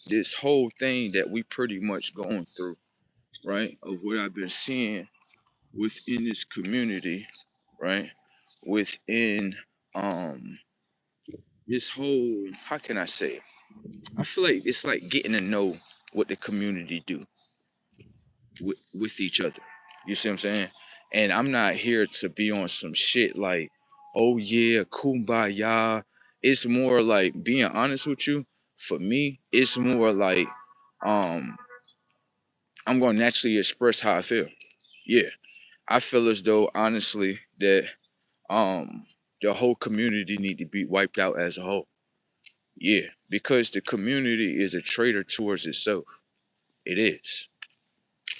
this whole thing that we pretty much going through, right? Of what I've been seeing within this community, right? Within um this whole, how can I say? I feel like it's like getting to know what the community do with each other. You see what I'm saying? And I'm not here to be on some shit like, oh yeah, kumbaya. It's more like being honest with you. For me, it's more like um I'm gonna naturally express how I feel. Yeah. I feel as though honestly that um the whole community need to be wiped out as a whole. Yeah. Because the community is a traitor towards itself. It is.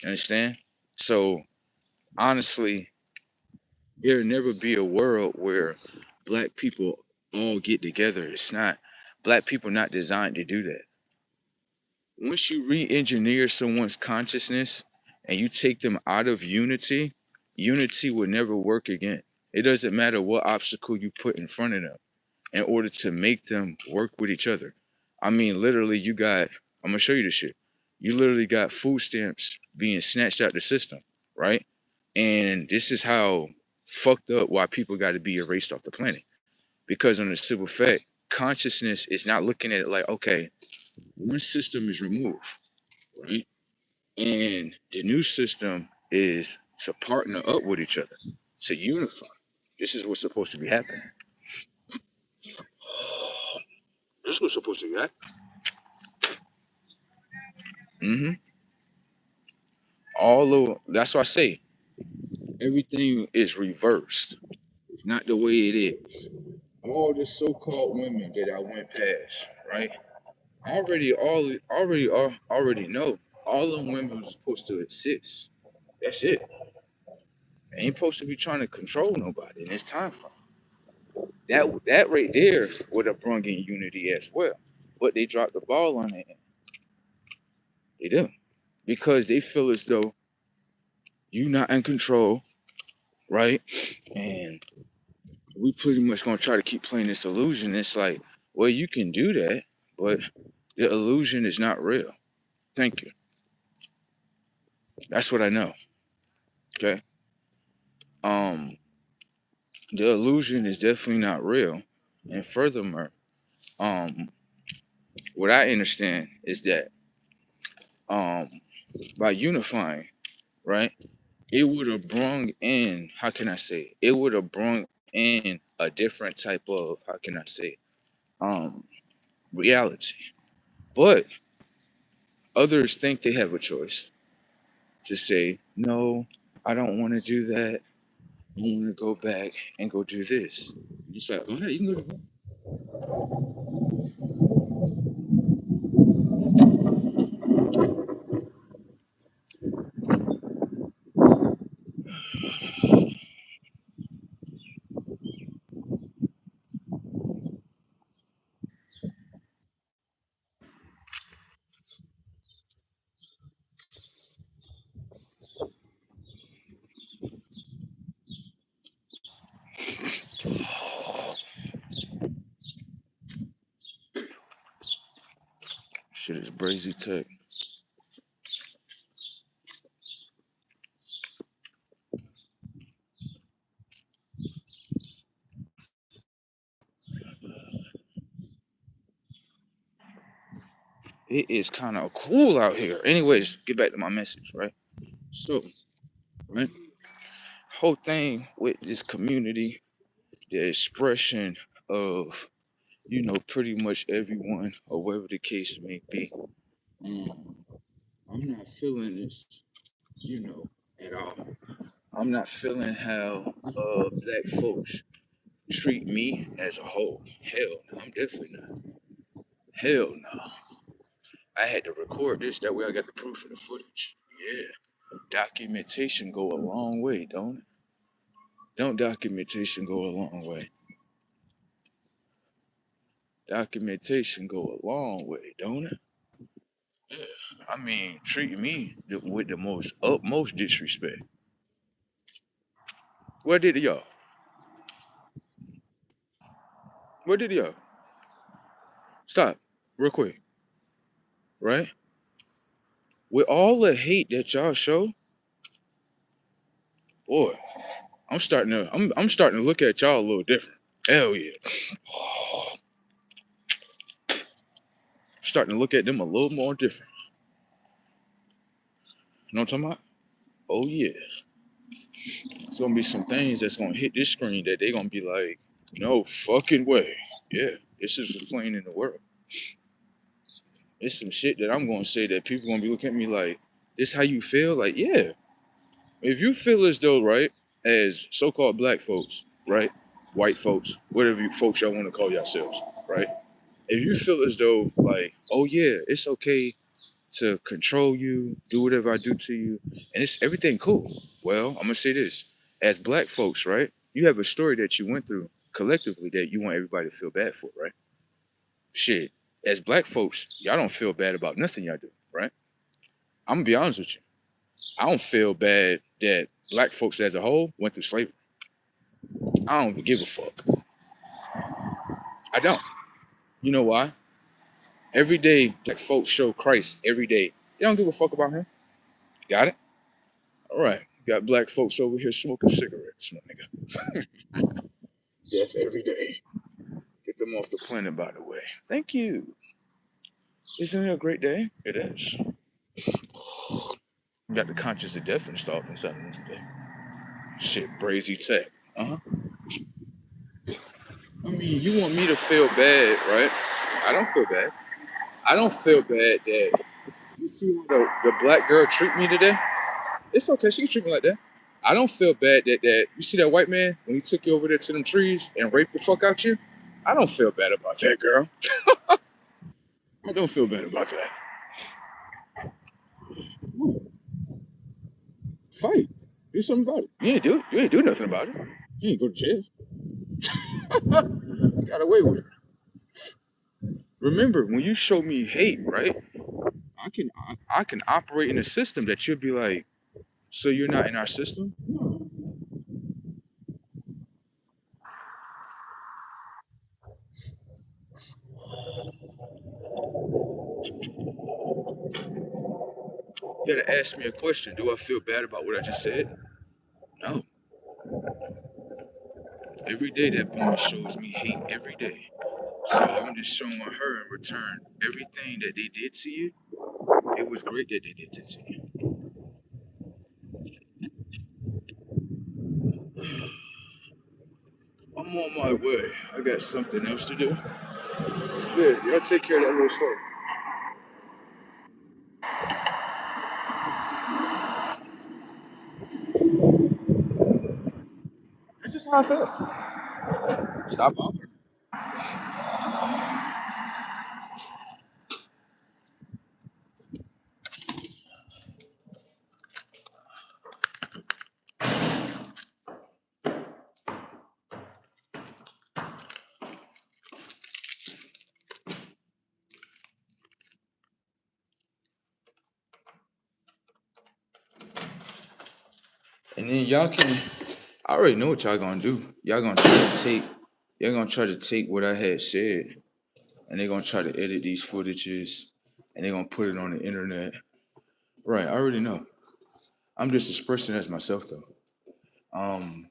You understand? So honestly, there'll never be a world where black people all get together. It's not, black people not designed to do that. Once you re-engineer someone's consciousness and you take them out of unity, unity will never work again. It doesn't matter what obstacle you put in front of them in order to make them work with each other. I mean, literally, you got, I'm gonna show you this shit. You literally got food stamps being snatched out the system, right? And this is how fucked up why people got to be erased off the planet. Because on the simple fact, consciousness is not looking at it like, okay, one system is removed, right? And the new system is to partner up with each other, to unify. This is what's supposed to be happening. This is what's supposed to be happening. Hmm. All of that's why I say everything is reversed. It's not the way it is. All the so-called women that I went past, right? Already know. All them women was supposed to exist. That's it. They ain't supposed to be trying to control nobody in this time frame. That right there would have brought in unity as well. But they dropped the ball on it. They do. Because they feel as though you not in control, right? And we pretty much gonna try to keep playing this illusion. It's like, well, you can do that, but the illusion is not real. Thank you. That's what I know. Okay. Um, the illusion is definitely not real. And furthermore, um, what I understand is that um by unifying, right, it would have brung in, how can I say, it would have brung in a different type of, how can I say, um reality. But others think they have a choice to say, no, I don't want to do that. I want to go back and go do this. It's like, go ahead, you can go do shit is brazy tech. It is kind of cool out here. Anyways, get back to my message, right? So, right, whole thing with this community, the expression of, pretty much everyone or whatever the case may be. Um, I'm not feeling this, you know, at all. I'm not feeling how black folks treat me as a whole. Hell no, I'm definitely not. Hell no. I had to record this, that way I got the proof of the footage. Yeah. Documentation go a long way, don't it? Don't documentation go a long way? Documentation go a long way, don't it? Yeah. I mean, treat me with the most utmost disrespect. Where did y'all? Where did y'all? Stop, real quick. right? With all the hate that y'all show, boy, I'm starting to look at y'all a little different. Hell yeah. Starting to look at them a little more different. You know what I'm talking about? Oh yeah. It's gonna be some things that's gonna hit this screen that they gonna be like, no fucking way. Yeah, this is what's playing in the world. It's some shit that I'm gonna say that people gonna be looking at me like, this how you feel? Like, yeah. If you feel as though, right, as so-called black folks, right, white folks, whatever you folks y'all want to call yourselves, right? If you feel as though, like, oh yeah, it's okay to control you, do whatever I do to you, and it's everything cool. Well, I'm gonna say this: as black folks, right, you have a story that you went through collectively that you want everybody to feel bad for, right? Shit, as black folks, y'all don't feel bad about nothing y'all do, right? I'm gonna be honest with you. I don't feel bad that black folks as a whole went through slavery. I don't even give a fuck. I don't. You know why? Every day, black folks show Christ every day. They don't give a fuck about him. Got it? All right. Got black folks over here smoking cigarettes, my nigga. Death every day. Get them off the planet, by the way. Thank you. Isn't it a great day? It is. We got the conscious of death installed inside of them today. Shit, brazy tech. Uh huh. I mean, you want me to feel bad, right? I don't feel bad. I don't feel bad that you see how the black girl treat me today. It's okay. She can treat me like that. I don't feel bad that you see that white man when he took you over there to them trees and raped the fuck out you. I don't feel bad about that, girl. I don't feel bad about that. Ooh, fight. Do something about it. You ain't do nothing about it. You ain't go to jail. You got away with it. Remember, when you show me hate, right? I can operate in a system that you'll be like, so you're not in our system? You gotta ask me a question. Do I feel bad about what I just said? No. Every day that woman shows me hate every day. So I'm just showing her in return everything that they did to you. It was great that they did it to you. I'm on my way. I got something else to do. Yeah, y'all take care of that little story. That's just how I feel. Stop bothering. And then y'all can. I already know what y'all gonna do. Y'all gonna try to take what I had said, and they're gonna try to edit these footages, and they're gonna put it on the internet. Right, I already know. I'm just expressing as myself though. Um,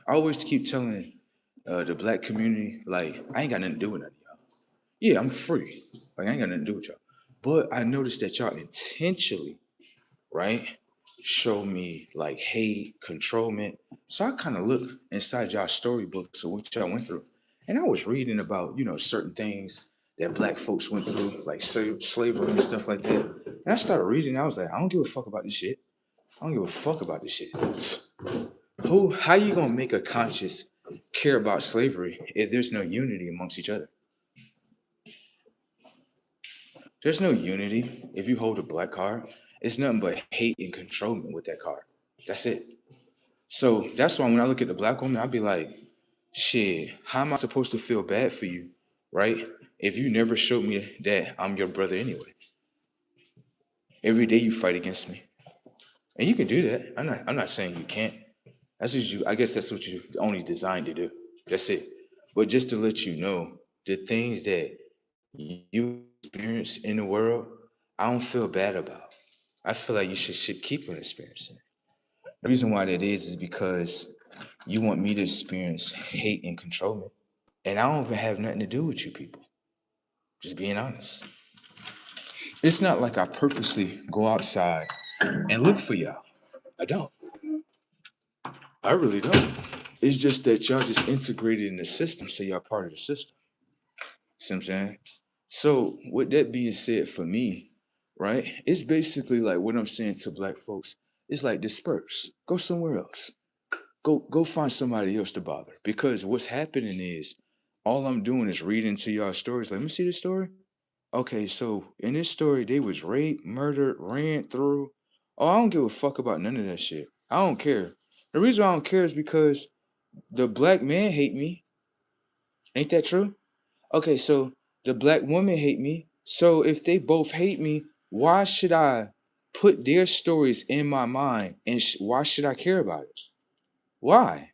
I always keep telling the black community, like, I ain't got nothing to do with none of y'all. Yeah, I'm free. Like, I ain't got nothing to do with y'all. But I noticed that y'all intentionally, right, show me like hate, controlment. So I kind of looked inside y'all storybooks of what y'all went through. And I was reading about, certain things that black folks went through, like slavery and stuff like that. And I started reading, I was like, I don't give a fuck about this shit. I don't give a fuck about this shit. How you gonna make a conscious care about slavery if there's no unity amongst each other? There's no unity if you hold a black card. It's nothing but hate and controlment with that card. That's it. So that's why when I look at the black woman, I'll be like, shit, how am I supposed to feel bad for you, right? If you never showed me that I'm your brother anyway. Every day you fight against me. And you can do that. I'm not saying you can't. That's what I guess that's what you only designed to do. That's it. But just to let you know, the things that you experience in the world, I don't feel bad about. I feel like you should keep on experiencing it. The reason why that is because you want me to experience hate and controlment. And I don't even have nothing to do with you people. Just being honest. It's not like I purposely go outside and look for y'all. I don't. I really don't. It's just that y'all just integrated in the system, so y'all part of the system. See what I'm saying? So, with that being said, for me, right, it's basically like what I'm saying to black folks. It's like disperse. Go somewhere else. Go find somebody else to bother. Because what's happening is all I'm doing is reading to y'all stories. Like, let me see this story. Okay, so in this story, they was raped, murdered, ran through. Oh, I don't give a fuck about none of that shit. I don't care. The reason why I don't care is because the black man hate me. Ain't that true? Okay, so the black woman hate me. So if they both hate me, why should I put their stories in my mind and why should I care about it? Why?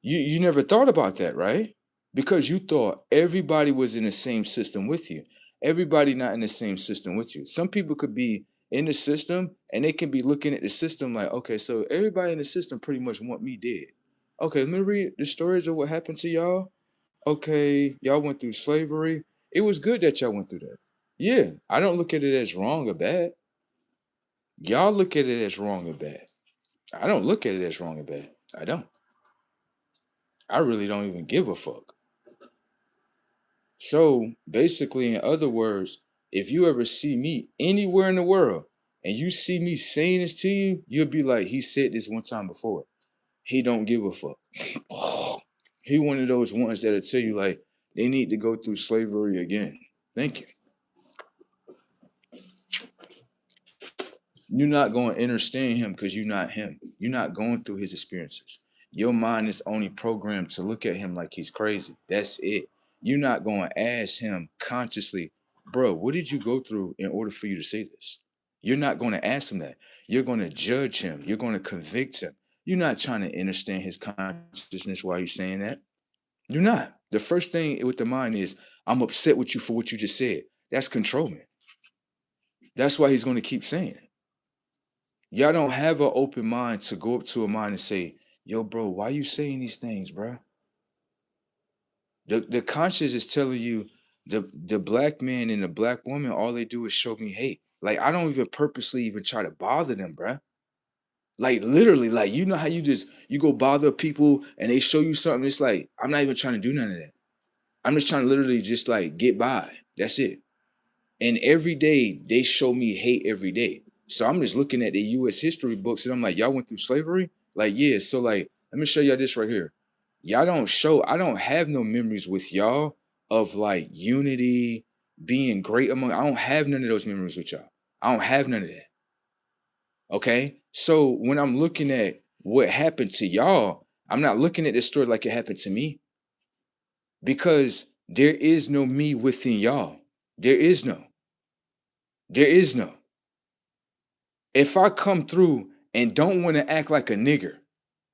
You never thought about that, right? Because you thought everybody was in the same system with you. Everybody not in the same system with you. Some people could be in the system and they can be looking at the system like, okay, so everybody in the system pretty much want me dead. Okay, let me read the stories of what happened to y'all. Okay, y'all went through slavery. It was good that y'all went through that. Yeah, I don't look at it as wrong or bad. Y'all look at it as wrong or bad. I don't look at it as wrong or bad. I don't. I really don't even give a fuck. So basically, in other words, if you ever see me anywhere in the world and you see me saying this to you, you'll be like, he said this one time before. He don't give a fuck. He one of those ones that'll tell you like they need to go through slavery again. Thank you. You're not going to understand him because you're not him. You're not going through his experiences. Your mind is only programmed to look at him like he's crazy. That's it. You're not going to ask him consciously, bro, what did you go through in order for you to say this? You're not going to ask him that. You're going to judge him. You're going to convict him. You're not trying to understand his consciousness while you're saying that. You're not. The first thing with the mind is, I'm upset with you for what you just said. That's controlment. That's why he's going to keep saying it. Y'all don't have an open mind to go up to a mind and say, yo, bro, why you saying these things, bro? The conscience is telling you the black man and the black woman, all they do is show me hate. Like, I don't even purposely even try to bother them, bro. Like, literally, like, you know how you go bother people and they show you something. It's like, I'm not even trying to do none of that. I'm just trying to literally just like get by. That's it. And every day they show me hate every day. So I'm just looking at the US history books and I'm like, y'all went through slavery? Like, yeah. So like, let me show y'all this right here. I don't have no memories with y'all of like unity, being great among, I don't have none of those memories with y'all. I don't have none of that. Okay. So when I'm looking at what happened to y'all, I'm not looking at this story like it happened to me because there is no me within y'all. There is no. There is no. If I come through and don't want to act like a nigger,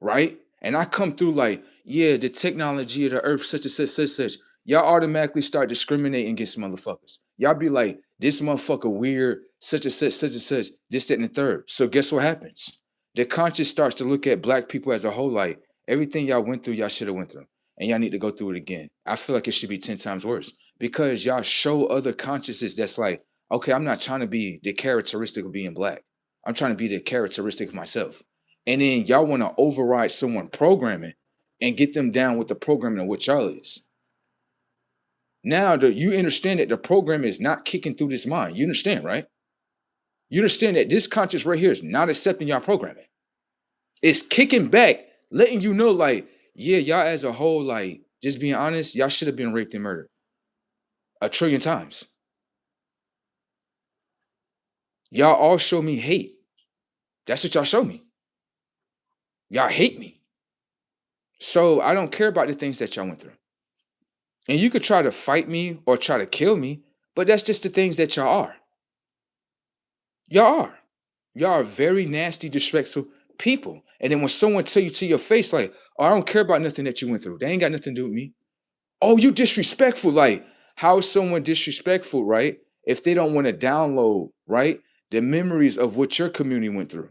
right? And I come through like, yeah, the technology of the earth, such and such, such, such, y'all automatically start discriminating against motherfuckers. Y'all be like, this motherfucker weird, such and such, this, that, and the third. So guess what happens? The conscience starts to look at black people as a whole, like everything y'all went through, y'all should have went through. And y'all need to go through it again. I feel like it should be 10 times worse because y'all show other consciences that's like, okay, I'm not trying to be the characteristic of being black. I'm trying to be the characteristic of myself. And then y'all want to override someone programming and get them down with the programming of what y'all is. Now you understand that the program is not kicking through this mind. You understand, right? You understand that this conscious right here is not accepting y'all programming. It's kicking back, letting you know, like, yeah, y'all as a whole, like, just being honest, y'all should have been raped and murdered 1,000,000,000 times. Y'all all show me hate. That's what y'all show me. Y'all hate me. So I don't care about the things that y'all went through. And you could try to fight me or try to kill me, but that's just the things that y'all are. Y'all are. Y'all are very nasty, disrespectful people. And then when someone tell you to your face, like, oh, I don't care about nothing that you went through. They ain't got nothing to do with me. Oh, you disrespectful. Like, how is someone disrespectful, right? If they don't want to download right? The memories of what your community went through.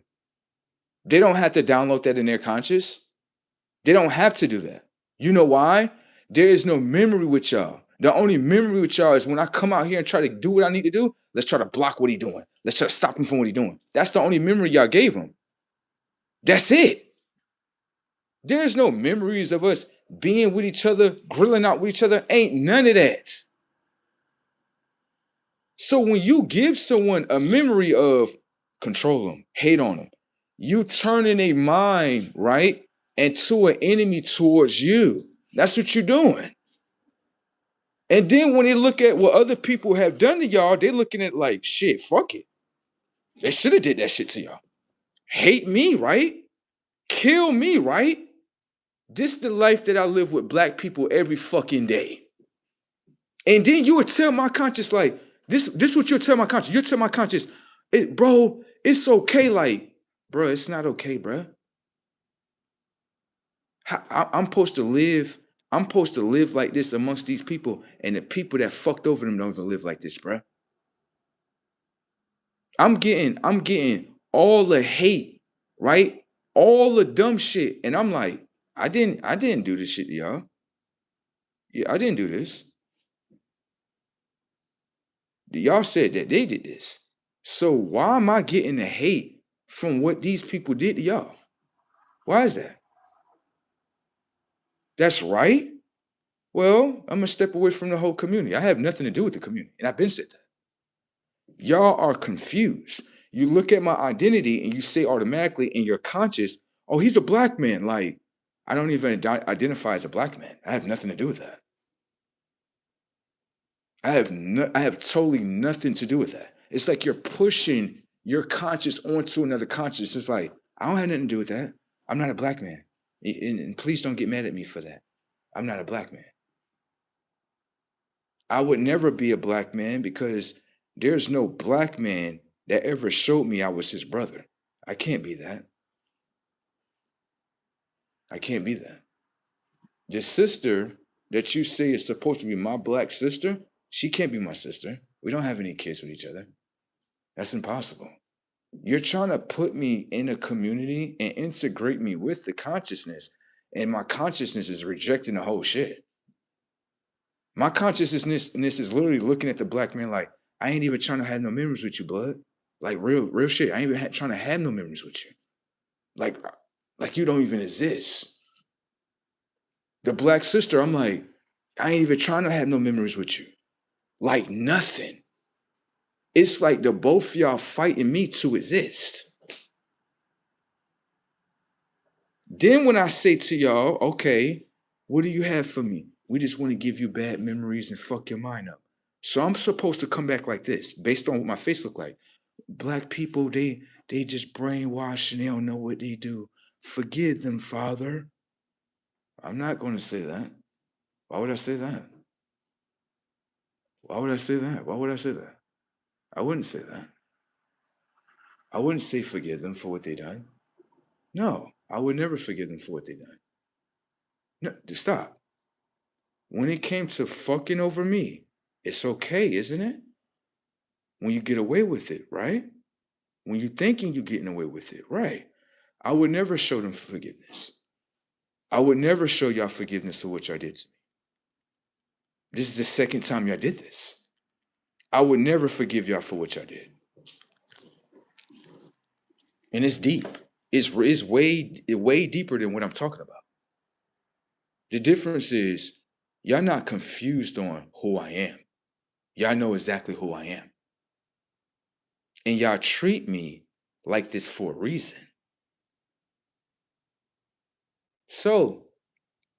They don't have to download that in their conscious. They don't have to do that. You know why? There is no memory with y'all. The only memory with y'all is when I come out here and try to do what I need to do, let's try to block what he's doing. Let's try to stop him from what he's doing. That's the only memory y'all gave him. That's it. There's no memories of us being with each other, grilling out with each other. Ain't none of that. So when you give someone a memory of control them, hate on them, you turning a mind, right, into an enemy towards you. That's what you're doing. And then when they look at what other people have done to y'all, they're looking at like, shit, fuck it. They should have did that shit to y'all. Hate me, right? Kill me, right? This the life that I live with black people every fucking day. And then you would tell my conscience, like, this what you'll tell my conscience. You'll tell my conscience, bro, it's okay. Like, bro, it's not okay, bro. I'm supposed to live. I'm supposed to live like this amongst these people, and the people that fucked over them don't even live like this, bro. I'm getting all the hate, right? All the dumb shit. And I'm like, I didn't do this shit to y'all. Yeah, I didn't do this. Y'all said that they did this. So why am I getting the hate from what these people did to y'all? Why is that? That's right. Well, I'm gonna step away from the whole community. I have nothing to do with the community. And I've been said that. Y'all are confused. You look at my identity and you say automatically in your conscious, oh, he's a black man. Like, I don't even identify as a black man. I have nothing to do with that. I have totally nothing to do with that. It's like you're pushing your conscious onto another conscious. It's like, I don't have nothing to do with that. I'm not a black man. And please don't get mad at me for that. I'm not a black man. I would never be a black man because there's no black man that ever showed me I was his brother. I can't be that. I can't be that. The sister that you say is supposed to be my black sister, she can't be my sister. We don't have any kids with each other. That's impossible. You're trying to put me in a community and integrate me with the consciousness, and my consciousness is rejecting the whole shit. My consciousness is literally looking at the black man like, I ain't even trying to have no memories with you, blood. Like real shit. I ain't even trying to have no memories with you. Like you don't even exist. The black sister, I'm like, I ain't even trying to have no memories with you. Like nothing. It's like the both of y'all fighting me to exist. Then when I say to y'all, okay, what do you have for me? We just want to give you bad memories and fuck your mind up. So I'm supposed to come back like this, based on what my face look like. Black people, they just brainwash and they don't know what they do. Forgive them, Father. I'm not going to say that. Why would I say that? Why would I say that? Why would I say that? I wouldn't say that. I wouldn't say forgive them for what they done. No, I would never forgive them for what they done. No, just stop. When it came to fucking over me, it's okay, isn't it? When you get away with it, right? When you're thinking you're getting away with it, right? I would never show them forgiveness. I would never show y'all forgiveness for what y'all did to me. This is the second time y'all did this. I would never forgive y'all for what y'all did. And it's deep. It's way deeper than what I'm talking about. The difference is y'all not confused on who I am. Y'all know exactly who I am. And y'all treat me like this for a reason. So,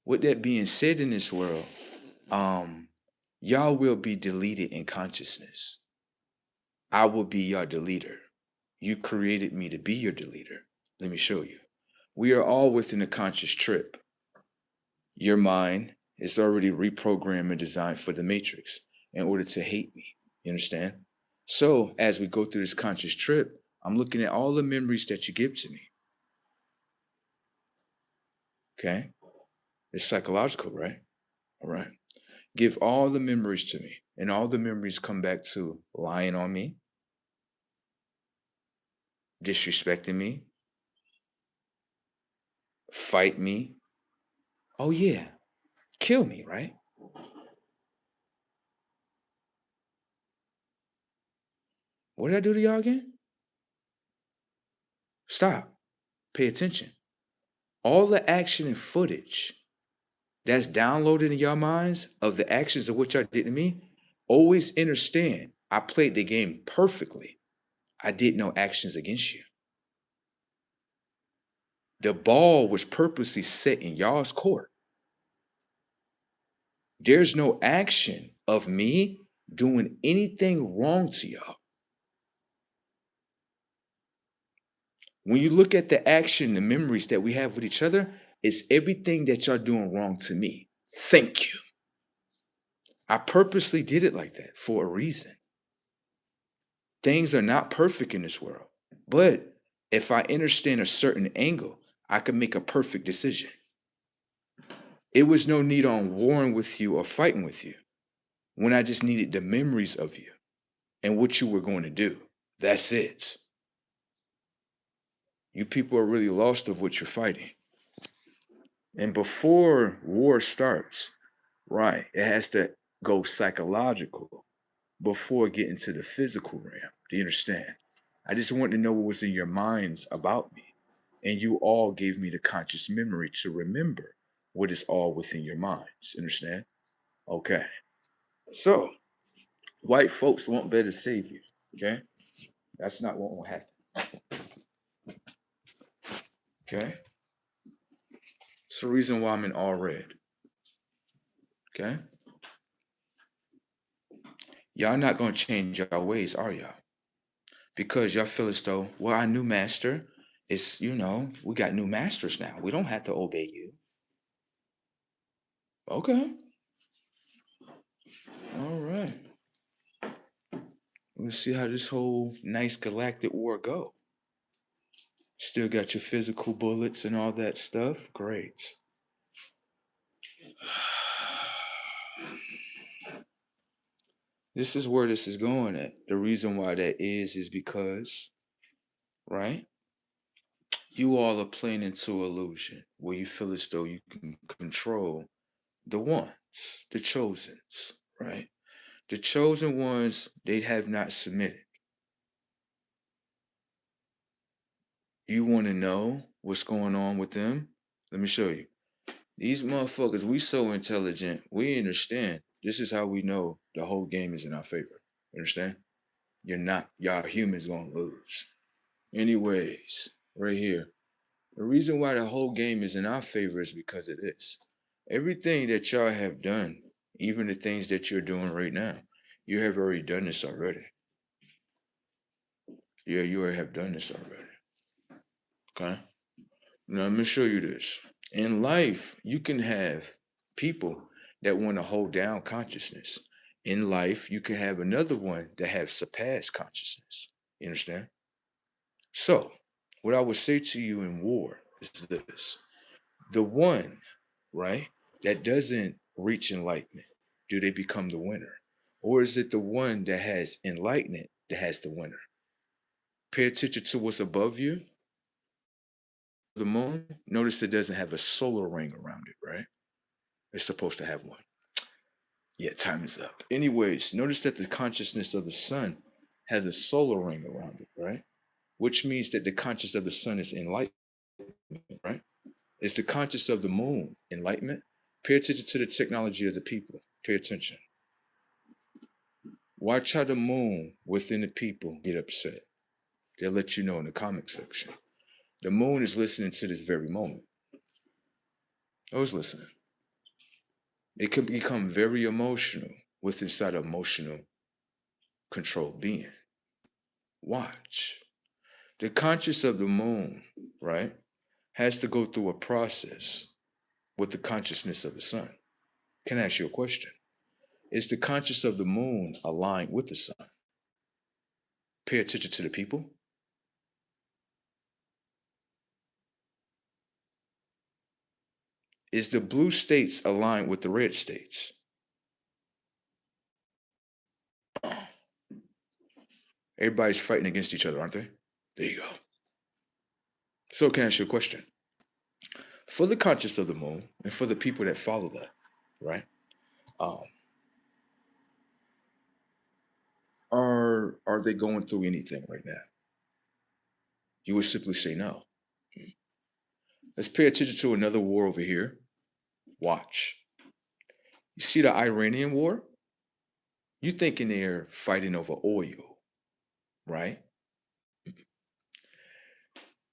with that being said in this world, y'all will be deleted in consciousness. I will be your deleter. You created me to be your deleter. Let me show you. We are all within a conscious trip. Your mind is already reprogrammed and designed for the matrix in order to hate me. You understand? So, as we go through this conscious trip, I'm looking at all the memories that you give to me. Okay? It's psychological, right? All right. Give all the memories to me, and all the memories come back to lying on me, disrespecting me, fight me. Oh yeah, kill me, right? What did I do to y'all again? Stop. Pay attention. All the action and footage that's downloaded in your minds of the actions of what y'all did to me, always understand I played the game perfectly. I did no actions against you. The ball was purposely set in y'all's court. There's no action of me doing anything wrong to y'all. When you look at the action, the memories that we have with each other, it's everything that y'all doing wrong to me. Thank you. I purposely did it like that for a reason. Things are not perfect in this world, but if I understand a certain angle, I can make a perfect decision. It was no need on warring with you or fighting with you when I just needed the memories of you and what you were going to do. That's it. You people are really lost of what you're fighting. And before war starts, right, it has to go psychological before getting to the physical realm. Do you understand? I just want to know what was in your minds about me. And you all gave me the conscious memory to remember what is all within your minds. Understand? Okay. So, white folks won't better save you. Okay? That's not what will happen. Okay? It's the reason why I'm in all red. Okay? Y'all not gonna change y'all ways, are y'all? Because y'all feel as though, well, our new master is, we got new masters now. We don't have to obey you. Okay. All right. We'll see how this whole nice galactic war go. Still got your physical bullets and all that stuff. Great. This is where this is going at. The reason why that is because, right? You all are playing into illusion where you feel as though you can control the ones, the chosens, right? The chosen ones, they have not submitted. You want to know what's going on with them? Let me show you. These motherfuckers, we so intelligent, we understand. This is how we know the whole game is in our favor. Understand? Y'all humans gonna lose. Anyways, right here. The reason why the whole game is in our favor is because of this. Everything that y'all have done, even the things that you're doing right now, you have already done this already. Yeah, you already have done this already. Okay? Now, let me show you this. In life, you can have people that want to hold down consciousness. In life, you can have another one that have surpassed consciousness. You understand? So, what I would say to you in war is this. The one, right, that doesn't reach enlightenment, do they become the winner? Or is it the one that has enlightenment that has the winner? Pay attention to what's above you. The moon, notice it doesn't have a solar ring around it, right? It's supposed to have one. Yeah, time is up. Anyways, notice that the consciousness of the sun has a solar ring around it, right? Which means that the conscious of the sun is enlightenment, right? It's the conscious of the moon, enlightenment. Pay attention to the technology of the people. Pay attention. Watch how the moon within the people get upset. They'll let you know in the comment section. The moon is listening to this very moment. Oh, it's listening. It can become very emotional with inside emotional controlled being. Watch. The conscious of the moon, right, has to go through a process with the consciousness of the sun. Can I ask you a question? Is the conscious of the moon aligned with the sun? Pay attention to the people. Is the blue states aligned with the red states? Everybody's fighting against each other, aren't they? There you go. So can I ask you a question? For the conscious of the moon and for the people that follow that, right? Um, are they going through anything right now? You would simply say no. Let's pay attention to another war over here. Watch. You see the Iranian war? You thinking they're fighting over oil, right?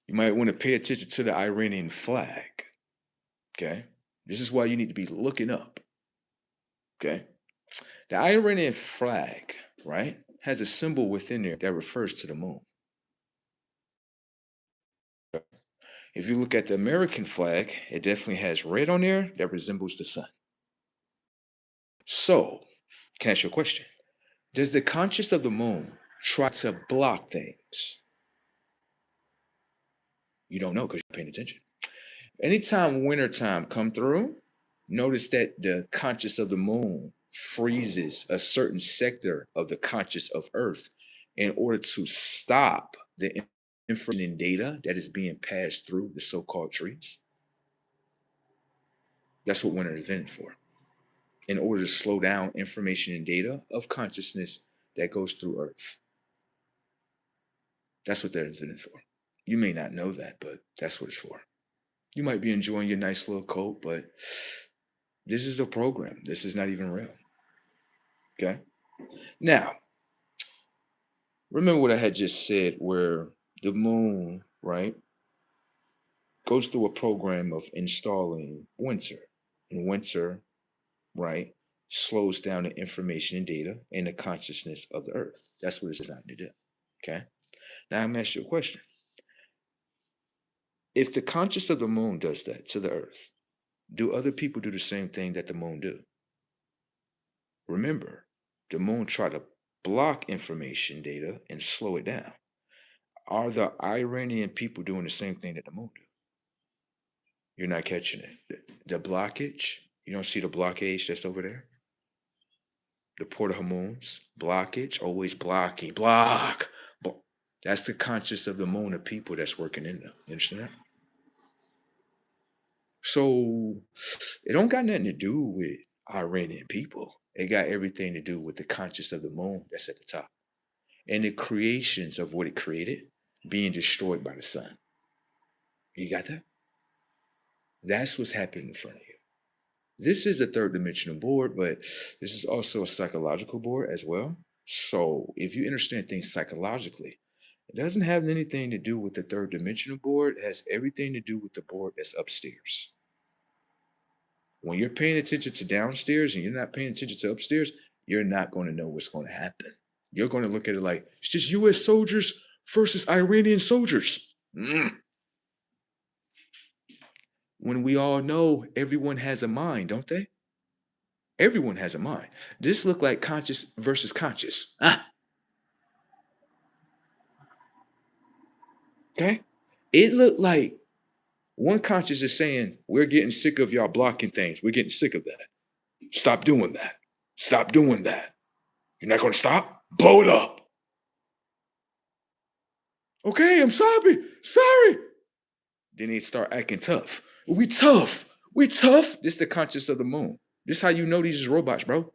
You might want to pay attention to the Iranian flag. Okay. This is why you need to be looking up. Okay. The Iranian flag, right, has a symbol within there that refers to the moon. If you look at the American flag, it definitely has red on there that resembles the sun. So, can I ask you a question? Does the conscious of the moon try to block things? You don't know because you're paying attention. Anytime wintertime come through, notice that the conscious of the moon freezes a certain sector of the conscious of Earth in order to stop the information and data that is being passed through the so-called trees. That's what winter is invented for. In order to slow down information and data of consciousness that goes through Earth. That's what that is invented for. You may not know that, but that's what it's for. You might be enjoying your nice little coat, but this is a program. This is not even real. Okay? Now, remember what I had just said where the moon, right, goes through a program of installing winter. And winter, right, slows down the information and data and the consciousness of the earth. That's what it's designed to do. Okay? Now I'm gonna ask you a question. If the conscious of the moon does that to the earth, do other people do the same thing that the moon do? Remember, the moon try to block information data and slow it down. Are the Iranian people doing the same thing that the moon do? You're not catching it. The blockage, you don't see the blockage that's over there? The Port of Hormuz, blockage, always blocking, block. That's the conscious of the moon of people that's working in them. You understand that? So it don't got nothing to do with Iranian people. It got everything to do with the conscious of the moon that's at the top. And the creations of what it created being destroyed by the sun. You got that? That's what's happening in front of you. This is a third dimensional board, but this is also a psychological board as well. So if you understand things psychologically, it doesn't have anything to do with the third dimensional board. It has everything to do with the board that's upstairs. When you're paying attention to downstairs and you're not paying attention to upstairs, you're not going to know what's going to happen. You're going to look at it like it's just US soldiers versus Iranian soldiers. When we all know everyone has a mind, don't they? Everyone has a mind. This looked like conscious versus conscious. Okay? It looked like one conscious is saying, we're getting sick of y'all blocking things. We're getting sick of that. Stop doing that. Stop doing that. You're not going to stop? Blow it up. Okay, I'm sorry. Sorry. Then they start acting tough. We tough. We tough. This the conscious of the moon. This how you know these is robots, bro.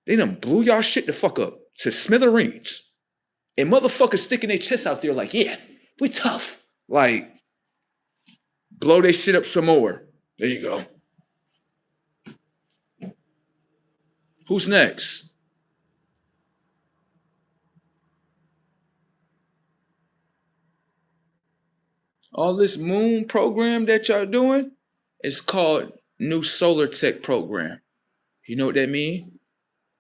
They done blew y'all shit the fuck up to smithereens. And motherfuckers sticking their chests out there like, yeah, we tough. Like, blow their shit up some more. There you go. Who's next? All this moon program that y'all doing is called New Solar Tech Program. You know what that means?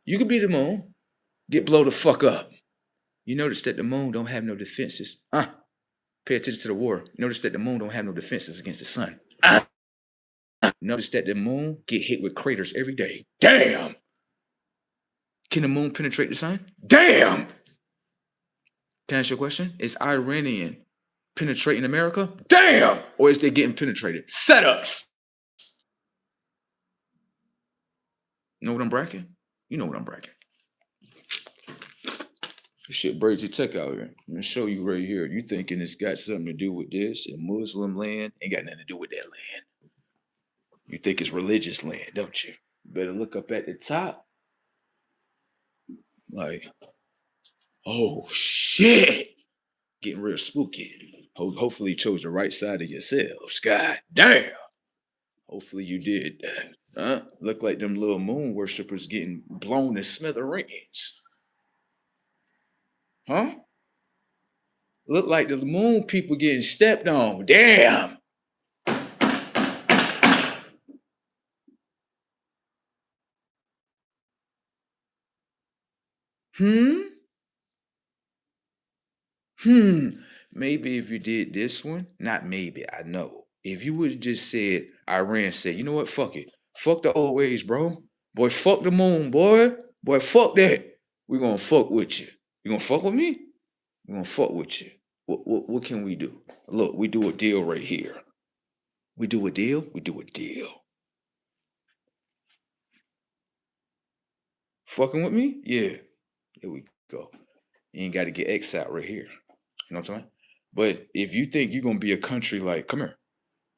You could be the moon, get blow the fuck up. You notice that the moon don't have no defenses. Pay attention to the war. Notice that the moon don't have no defenses against the sun. Notice that the moon get hit with craters every day. Damn! Can the moon penetrate the sun? Damn! Can I ask you a question? Is Iranian penetrating America? Damn! Or is they getting penetrated? Setups! You know what I'm bracking? You know what I'm bracking. Shit, Brazy, check out here. I'm gonna show you right here. You thinking it's got something to do with this and Muslim land? Ain't got nothing to do with that land. You think it's religious land, don't you? You better look up at the top. Like, oh shit. Getting real spooky. Hopefully you chose the right side of yourselves. God damn. Hopefully you did that. Huh? Look like them little moon worshippers getting blown to smithereens. Huh? Look like the moon people getting stepped on. Damn. Hmm? Maybe if you did this one, not maybe, I know. If you would have just said, Iran said, you know what, fuck it. Fuck the old ways, bro. Boy, fuck the moon, boy. Boy, fuck that. We gonna fuck with you. You gonna fuck with me? We gonna fuck with you. What can we do? Look, we do a deal right here. We do a deal? We do a deal. Fucking with me? Yeah. Here we go. You ain't got to get X out right here. You know what I'm saying? But if you think you're gonna be a country like, come here,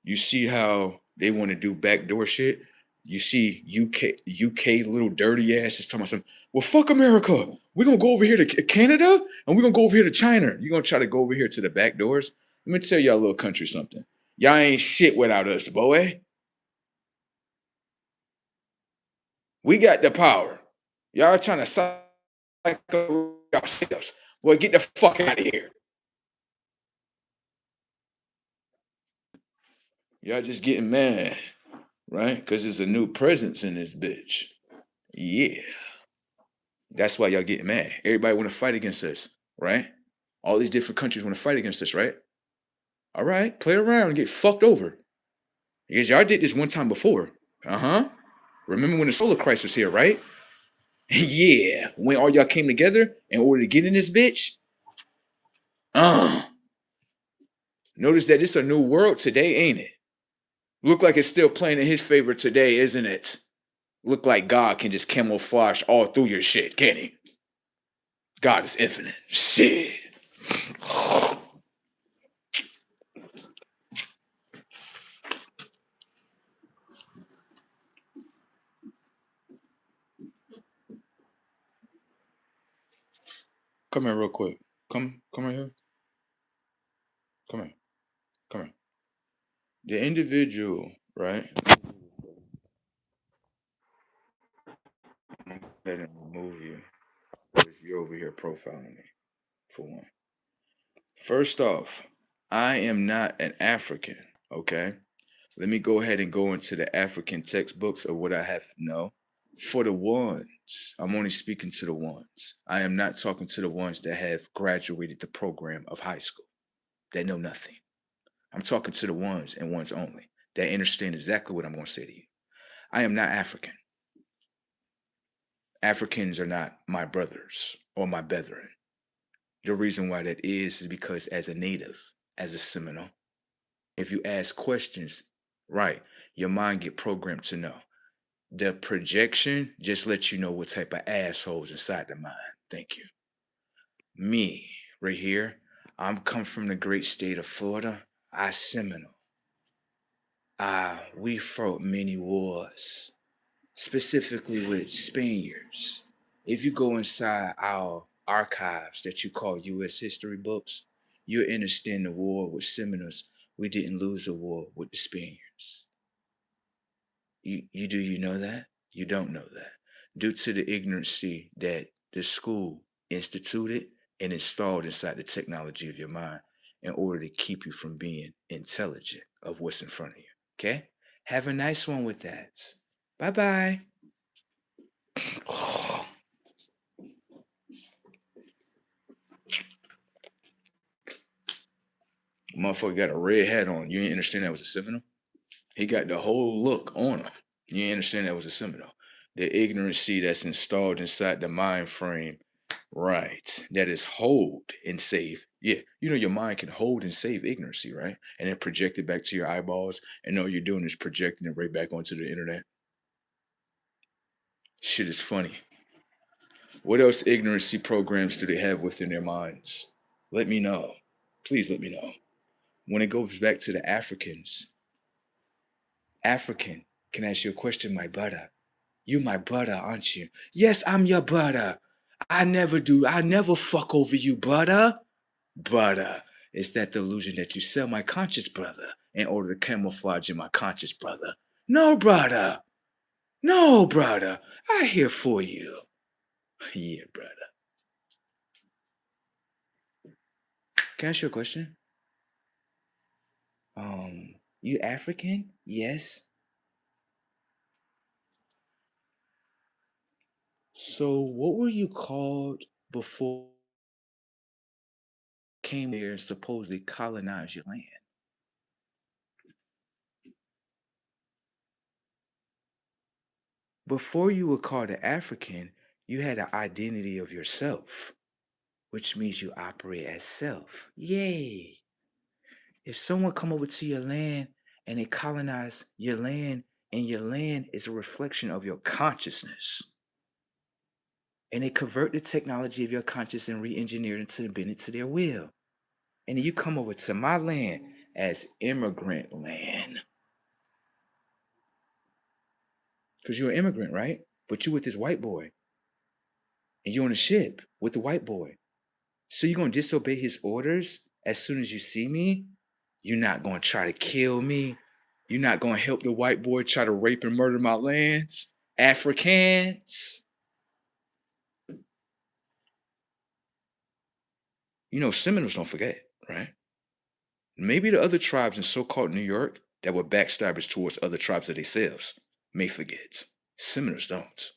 you see how they want to do backdoor shit. You see UK little dirty asses talking about something. Well, fuck America. We're gonna go over here to Canada and we're gonna go over here to China. You're gonna try to go over here to the back doors. Let me tell y'all little country something. Y'all ain't shit without us, boy. We got the power. Y'all trying to cycle yourselves. Boy, get the fuck out of here. Y'all just getting mad, right? Because there's a new presence in this bitch. Yeah. That's why y'all getting mad. Everybody want to fight against us, right? All these different countries want to fight against us, right? All right, play around and get fucked over. Because y'all did this one time before. Uh-huh. Remember when the solar crisis was here, right? Yeah. When all y'all came together in order to get in this bitch. Notice that it's a new world today, ain't it? Look like it's still playing in his favor today, isn't it? Look like God can just camouflage all through your shit, can he? God is infinite. Shit. Come here real quick. Come right here. Come here. Come here. The individual, right? I'm gonna go ahead and remove you because you're over here profiling me, for one. First off, I am not an African, okay? Let me go ahead and go into the African textbooks of what I have to know. For the ones, I'm only speaking to the ones. I am not talking to the ones that have graduated the program of high school. They know nothing. I'm talking to the ones and ones only that understand exactly what I'm going to say to you. I am not African. Africans are not my brothers or my brethren. The reason why that is because as a native, as a Seminole, if you ask questions, right, your mind get programmed to know. The projection just lets you know what type of assholes inside the mind. Thank you. Me, right here, I'm come from the great state of Florida. I Seminole. We fought many wars, specifically with Spaniards. If you go inside our archives that you call U.S. history books, you'll understand the war with Seminoles. We didn't lose the war with the Spaniards. You know that? You don't know that. Due to the ignorancy that the school instituted and installed inside the technology of your mind in order to keep you from being intelligent of what's in front of you. Okay? Have a nice one with that. Bye bye. Motherfucker got a red hat on. You ain't understand that was a Seminole? He got the whole look on him. You ain't understand that was a Seminole. The ignorancy that's installed inside the mind frame, right? That is hold and save. Yeah, you know your mind can hold and save ignorancy, right? And then project it back to your eyeballs, and all you're doing is projecting it right back onto the internet. Shit is funny. What else ignorancy programs do they have within their minds? Let me know. Please let me know. When it goes back to the Africans, African, can I ask you a question, my brother? You my brother, aren't you? Yes, I'm your brother. I never fuck over you, brother. Brother, it's that delusion that you sell my conscious, brother, in order to camouflage in my conscious, brother. No, brother. No, brother. I here for you. Yeah, brother. Can I ask you a question? You African? Yes. So what were you called before you came here and supposedly colonized your land? Before you were called an African, you had an identity of yourself, which means you operate as self. Yay. If someone come over to your land and they colonize your land, and your land is a reflection of your consciousness, and they convert the technology of your conscious and re-engineer it to bend it to their will. And then you come over to my land as immigrant land. Because you're an immigrant, right? But you with this white boy. And you're on a ship with the white boy. So you're going to disobey his orders as soon as you see me? You're not going to try to kill me? You're not going to help the white boy try to rape and murder my lands? Africans? You know, Seminoles don't forget, right? Maybe the other tribes in so-called New York that were backstabbers towards other tribes of themselves may forget. Seminoles don't.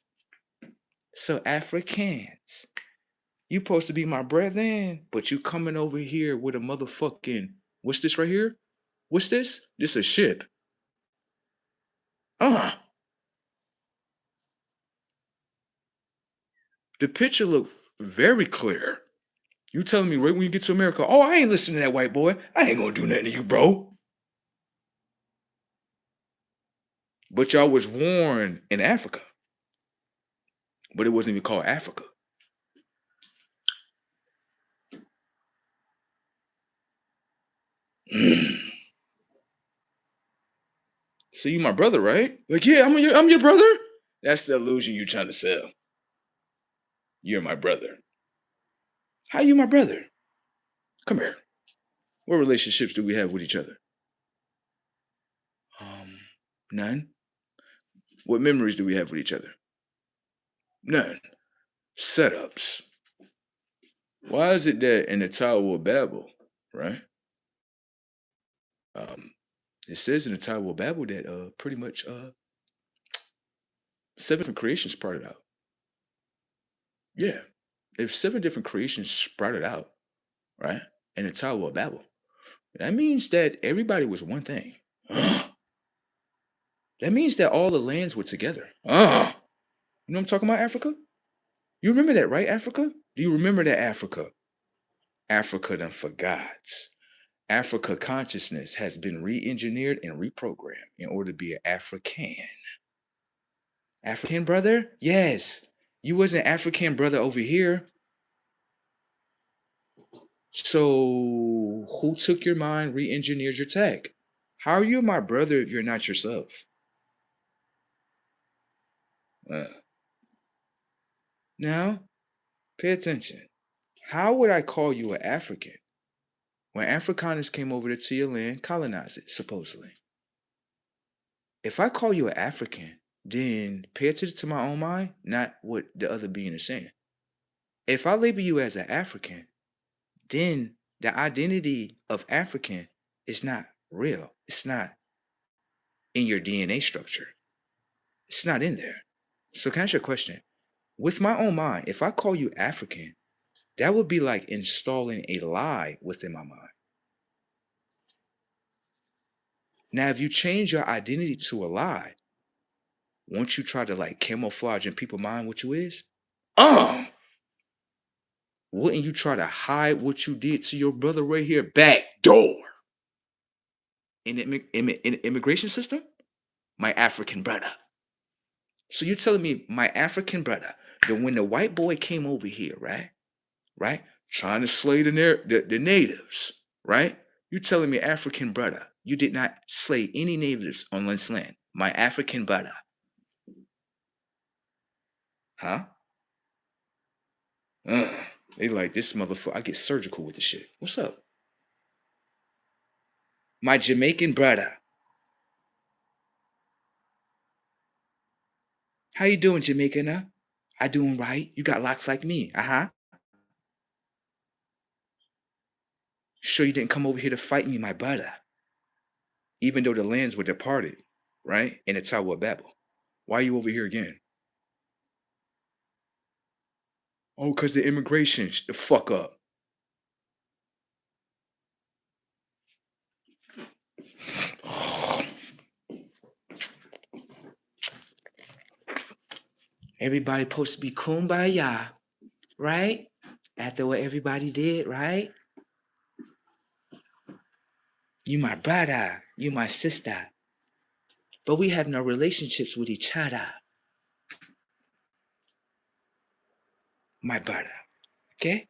So Africans, you supposed to be my brethren, but you coming over here with a motherfucking, what's this right here? What's this? This a ship. The picture looked very clear. You telling me right when you get to America, oh, I ain't listening to that white boy. I ain't gonna do nothing to you, bro. But y'all was born in Africa. But it wasn't even called Africa. So you my brother, right? Like, yeah, I'm your brother. That's the illusion you trying to sell. You're my brother. How you my brother? Come here. What relationships do we have with each other? None. What memories do we have with each other? None. Setups. Why is it that in the Tower of Babel, right? It says in the Tower of Babel that pretty much 7 different creations sprouted out. Yeah. If 7 different creations sprouted out, right? In the Tower of Babel, that means that everybody was one thing. That means that all the lands were together. You know what I'm talking about, Africa? You remember that, right, Africa? Do you remember that, Africa? Africa done forgot. Africa consciousness has been re-engineered and reprogrammed in order to be an African. African brother? Yes. You was an African brother over here. So who took your mind, re-engineered your tech? How are you my brother if you're not yourself? Now, pay attention. How would I call you an African when Afrikaners came over to your land, colonized it, supposedly? If I call you an African, then pay attention to my own mind, not what the other being is saying. If I label you as an African, then the identity of African is not real. It's not in your DNA structure. It's not in there. So can I ask you a question? With my own mind, if I call you African, that would be like installing a lie within my mind. Now, if you change your identity to a lie, won't you try to like camouflage in people's mind what you is? Wouldn't you try to hide what you did to your brother right here back door in the immigration system? My African brother. So you're telling me my African brother, that when the white boy came over here, right, trying to slay the natives, right? You're telling me, African brother, you did not slay any natives on this land. My African brother. Huh? They like, this motherfucker. I get surgical with the shit. What's up? My Jamaican brother. How you doing, Jamaican? I doing right. You got locks like me. Uh-huh. Sure you didn't come over here to fight me, my brother. Even though the lands were departed, right? In the Tower of Babel. Why are you over here again? Oh, because the immigration. The fuck up. Everybody supposed to be kumbaya, right? After what everybody did, right? You my brother, you my sister. But we have no relationships with each other. My brother. Okay?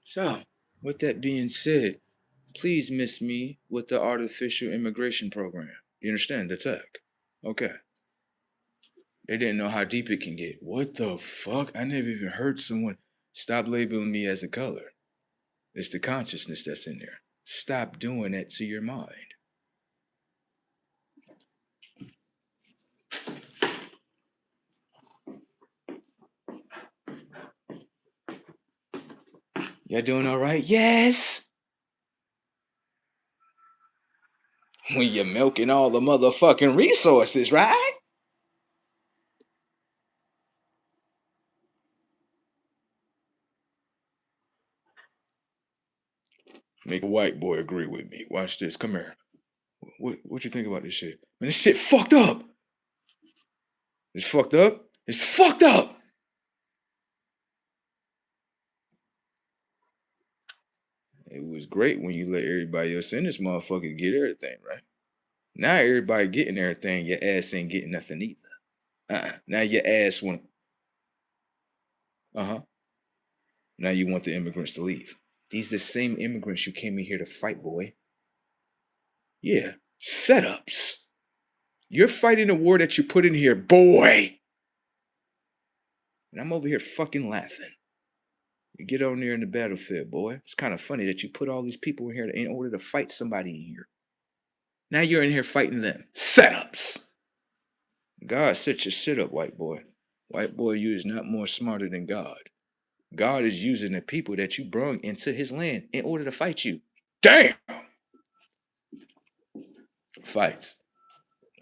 So, with that being said, please miss me with the artificial immigration program. You understand the tech? Okay. They didn't know how deep it can get. What the fuck? I never even heard someone stop labeling me as a color. It's the consciousness that's in there. Stop doing that to your mind. Y'all doing all right? Yes. When you're milking all the motherfucking resources, right? Make a white boy agree with me. Watch this. Come here. What you think about this shit? Man, this shit fucked up. It's fucked up. It's fucked up. It was great when you let everybody else in this motherfucker get everything, right? Now everybody getting everything, your ass ain't getting nothing either. Now your ass want. Uh-huh. Now you want the immigrants to leave. These the same immigrants you came in here to fight, boy. Yeah. Setups. You're fighting a war that you put in here, boy. And I'm over here fucking laughing. You get on there in the battlefield, boy. It's kind of funny that you put all these people in here in order to fight somebody in here. Now you're in here fighting them. Setups. God set your shit up, white boy. White boy, you is not more smarter than God. God is using the people that you brung into his land in order to fight you. Damn! Fights.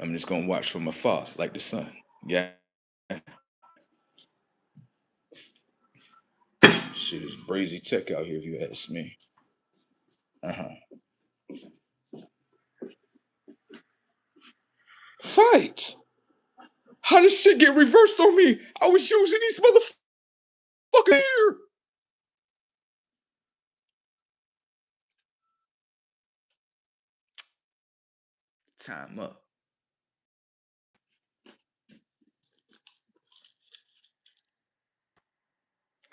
I'm just gonna watch from afar like the sun. Yeah. Shit is brazy tech out here if you ask me. Fight! How did shit get reversed on me? I was using these motherfuckers here. Time up.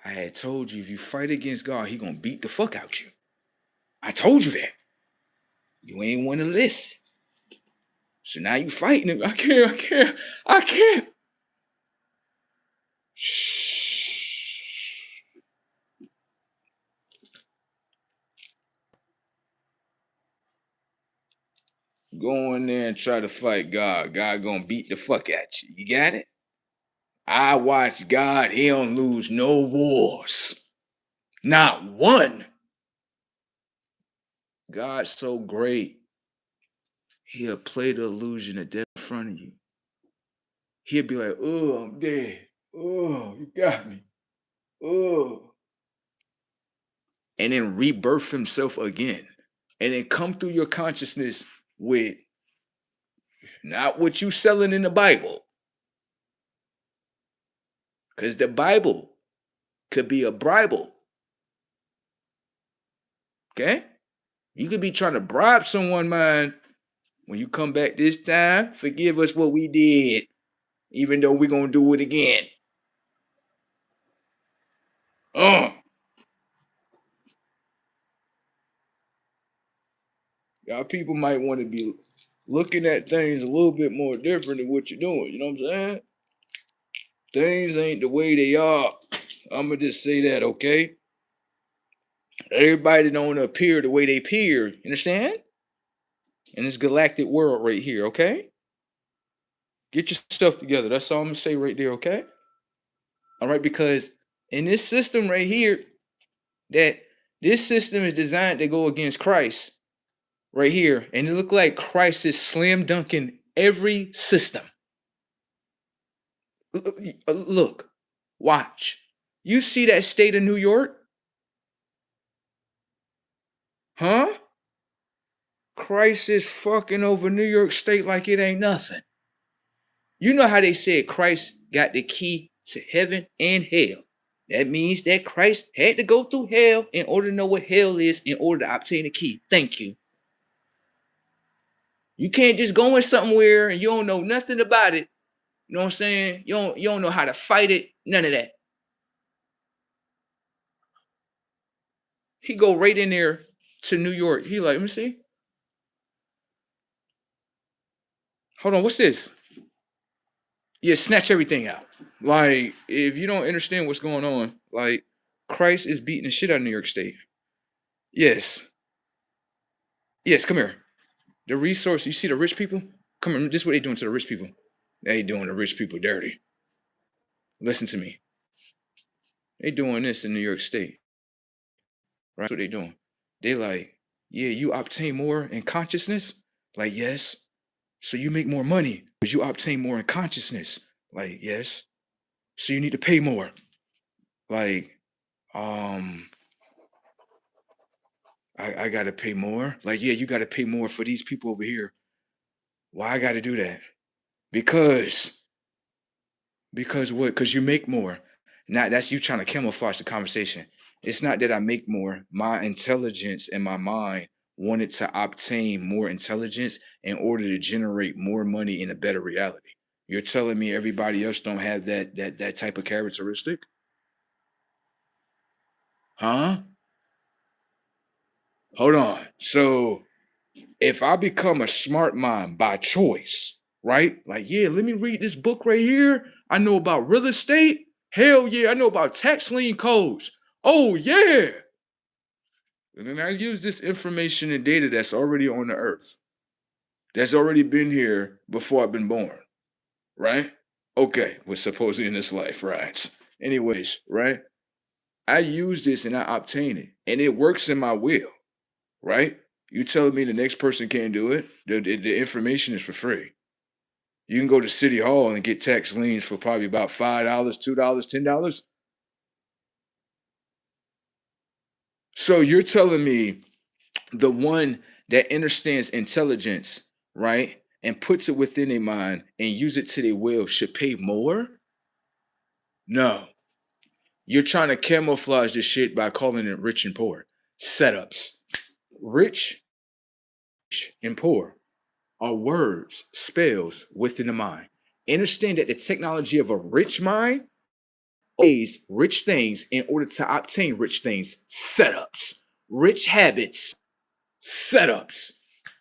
I had told you if you fight against God, he gonna beat the fuck out you. I told you that. You ain't want to listen. So now you fighting him. I can't. Shh. Go in there and try to fight God. God gonna beat the fuck at you. You got it? I watch God. He don't lose no wars. Not one. God's so great. He'll play the illusion of death in front of you. He'll be like, oh, I'm dead. Oh, you got me. Oh. And then rebirth himself again. And then come through your consciousness with not what you selling in the Bible. Because the Bible could be a Bible. Okay? You could be trying to bribe someone, man. When you come back this time, forgive us what we did, even though we're gonna do it again. Y'all people might want to be looking at things a little bit more different than what you're doing. You know what I'm saying? Things ain't the way they are. I'm gonna just say that, okay? Everybody don't appear the way they appear. You understand? In this galactic world right here, okay? Get your stuff together. That's all I'm gonna say right there, okay? All right, because in this system right here, that this system is designed to go against Christ right here, and it look like Christ is slam dunking every system. Look, watch. You see that state of New York? Huh? Christ is fucking over New York State like it ain't nothing. You know how they said Christ got the key to heaven and hell. That means that Christ had to go through hell in order to know what hell is in order to obtain the key. Thank you. You can't just go in somewhere and you don't know nothing about it. You know what I'm saying? You don't know how to fight it. None of that. He go right in there to New York. He like, let me see. Hold on, what's this? Yeah, snatch everything out. Like, if you don't understand what's going on, like, Christ is beating the shit out of New York State. Yes. Yes, come here. The resource, you see the rich people? Come here, this is what they doing to the rich people. They doing the rich people dirty. Listen to me. They doing this in New York State. Right? That's what they doing. They like, yeah, you obtain more in consciousness? Like, yes. So you make more money, but you obtain more in consciousness. Like, yes. So you need to pay more. Like, I gotta pay more. Like, yeah, you gotta pay more for these people over here. Why I gotta do that? Because what? Because you make more. Now that's you trying to camouflage the conversation. It's not that I make more. My intelligence and my mind wanted to obtain more intelligence in order to generate more money in a better reality. You're telling me everybody else don't have that type of characteristic? Huh? Hold on. So if I become a smart mind by choice, right? Like, yeah, let me read this book right here. I know about real estate. Hell yeah, I know about tax lien codes. Oh yeah. And then I use this information and data that's already on the earth. That's already been here before I've been born. Right? Okay, we're supposedly in this life, right? Anyways, right? I use this and I obtain it. And it works in my will, right? You telling me the next person can't do it? The information is for free. You can go to City Hall and get tax liens for probably about $5, $2, $10. So you're telling me the one that understands intelligence, right, and puts it within their mind and use it to their will should pay more? No. You're trying to camouflage this shit by calling it rich and poor. Setups. Rich and poor are words, spells within the mind. Understand that the technology of a rich mind is rich things in order to obtain rich things. Setups. Rich habits. Setups.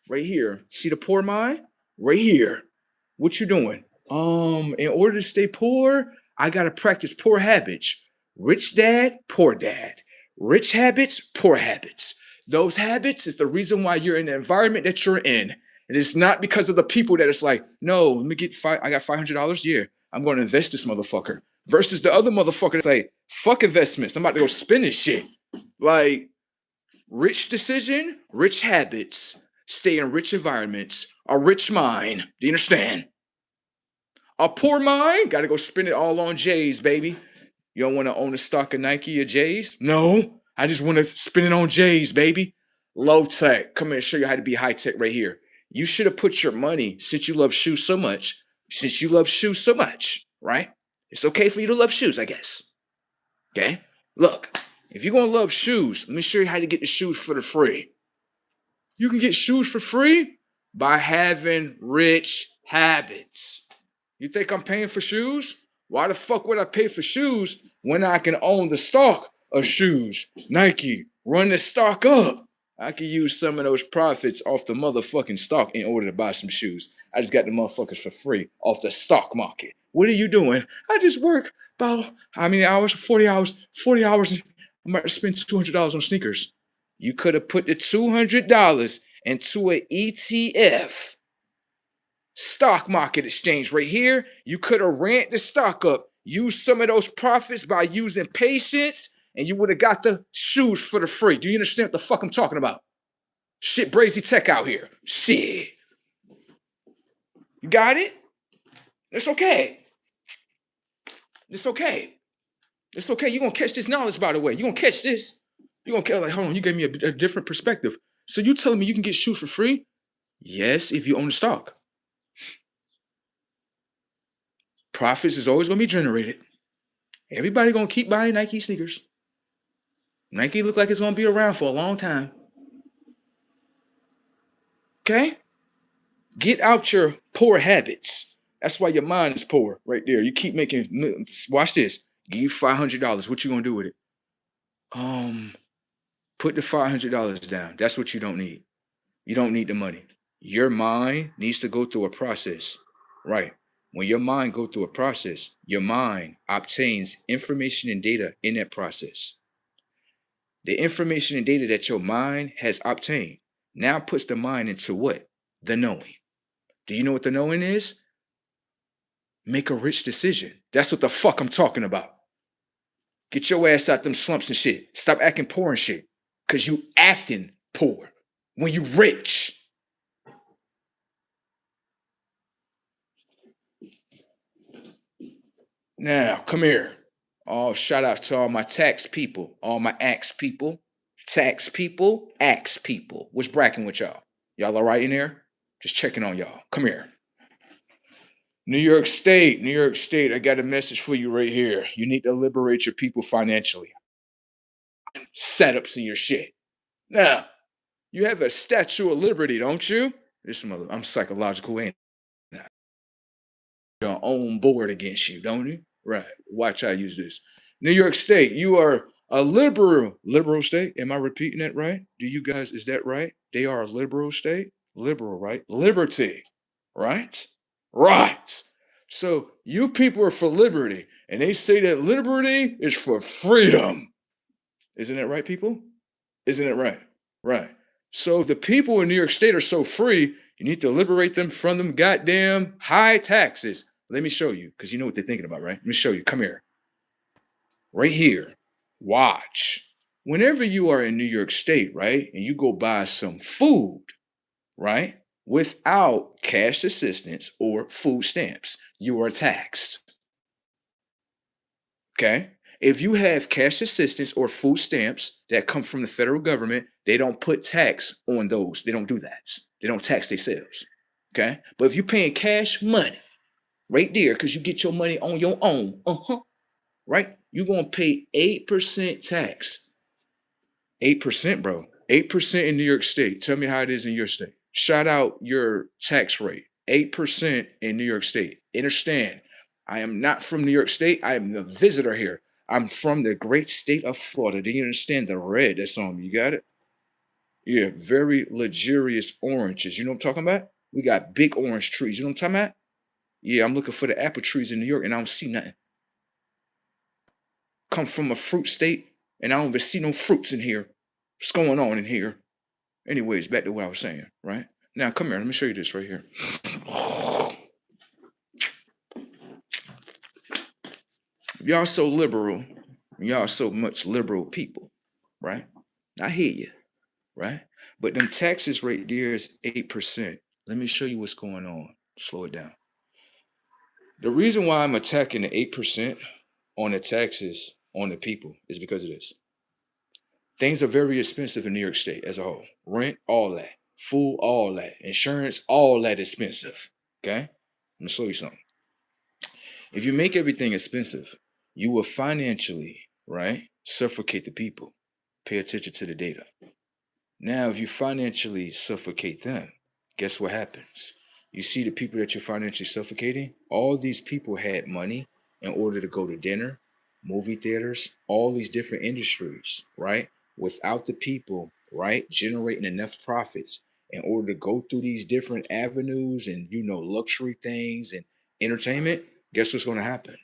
Right here. See the poor mind? Right here. What you doing? In order to stay poor, I gotta practice poor habits. Rich dad, poor dad. Rich habits, poor habits. Those habits is the reason why you're in the environment that you're in. And it's not because of the people that it's like, no, let me get I got $500. Yeah, I'm going to invest this motherfucker. Versus the other motherfucker that's like, fuck investments. I'm about to go spend this shit. Like, rich decision, rich habits, stay in rich environments, a rich mind. Do you understand? A poor mind, gotta go spend it all on J's, baby. You don't want to own a stock of Nike or J's? No, I just want to spend it on J's, baby. Low tech. Come here and show you how to be high tech right here. You should have put your money, since you love shoes so much, right? It's okay for you to love shoes, I guess. Okay? Look, if you're going to love shoes, let me show you how to get the shoes for the free. You can get shoes for free? By having rich habits. You think I'm paying for shoes? Why the fuck would I pay for shoes when I can own the stock of shoes? Nike, run the stock up. I could use some of those profits off the motherfucking stock in order to buy some shoes. I just got the motherfuckers for free off the stock market. What are you doing? I just work about how many hours? 40 hours. 40 hours. I'm about to spend $200 on sneakers. You could have put the $200 into an ETF stock market exchange right here. You could have ramped the stock up, used some of those profits by using patience, and you would have got the shoes for the free. Do you understand what the fuck I'm talking about? Shit, Brazy Tech out here. Shit. You got it? It's okay. It's okay. It's okay. You're going to catch this knowledge, by the way. You're going to catch this. You're going to catch, like, hold on, you gave me a different perspective. So you telling me you can get shoes for free? Yes, if you own the stock. Profits is always going to be generated. Everybody going to keep buying Nike sneakers. Nike look like it's going to be around for a long time. Okay? Get out your poor habits. That's why your mind is poor right there. You keep making, watch this. Give you $500. What you going to do with it? Put the $500 down. That's what you don't need. You don't need the money. Your mind needs to go through a process. Right. When your mind go through a process, your mind obtains information and data in that process. The information and data that your mind has obtained now puts the mind into what? The knowing. Do you know what the knowing is? Make a rich decision. That's what the fuck I'm talking about. Get your ass out them slumps and shit. Stop acting poor and shit. Cause you acting poor when you rich. Now, come here. Oh, shout out to all my tax people, all my axe people, axe people. What's bracking with y'all? Y'all all right in there? Just checking on y'all. Come here. New York State, I got a message for you right here. You need to liberate your people financially. Setups in your shit. Now, you have a Statue of Liberty, don't you? This mother, I'm psychological, ain't I? Your own board against you, don't you? Right. Watch how I use this. New York State, you are a liberal state. Am I repeating that right? Do you guys, is that right? They are a liberal state? Liberal, right? Liberty, right? Right. So you people are for liberty, and they say that liberty is for freedom. Isn't that right, people? Isn't it right? Right. So if the people in New York State are so free, you need to liberate them from them goddamn high taxes. Let me show you, because you know what they're thinking about, right? Let me show you. Come here. Right here. Watch. Whenever you are in New York State, right, and you go buy some food, right, without cash assistance or food stamps, you are taxed. Okay? If you have cash assistance or food stamps that come from the federal government, they don't put tax on those. They don't do that. They don't tax themselves. Okay? But if you're paying cash money right there, because you get your money on your own, right? You're going to pay 8% tax. 8%, bro. 8% in New York State. Tell me how it is in your state. Shout out your tax rate. 8% in New York State. Understand, I am not from New York State. I am the visitor here. I'm from the great state of Florida. Do you understand the red that's on me? You got it? Yeah, very luxurious oranges. You know what I'm talking about? We got big orange trees. You know what I'm talking about? Yeah, I'm looking for the apple trees in New York and I don't see nothing. Come from a fruit state and I don't even see no fruits in here. What's going on in here? Anyways, back to what I was saying, right? Now, come here. Let me show you this right here. Y'all so liberal. Y'all so much liberal people, right? I hear you, right? But them taxes right there is 8%. Let me show you what's going on. Slow it down. The reason why I'm attacking the 8% on the taxes on the people is because of this. Things are very expensive in New York State as a whole. Rent, all that. Food, all that. Insurance, all that expensive. Okay? I'm gonna show you something. If you make everything expensive, you will financially, right, suffocate the people. Pay attention to the data. Now, if you financially suffocate them, guess what happens? You see the people that you're financially suffocating? All these people had money in order to go to dinner, movie theaters, all these different industries, right? Without the people, right, generating enough profits in order to go through these different avenues and, luxury things and entertainment, guess what's going to happen?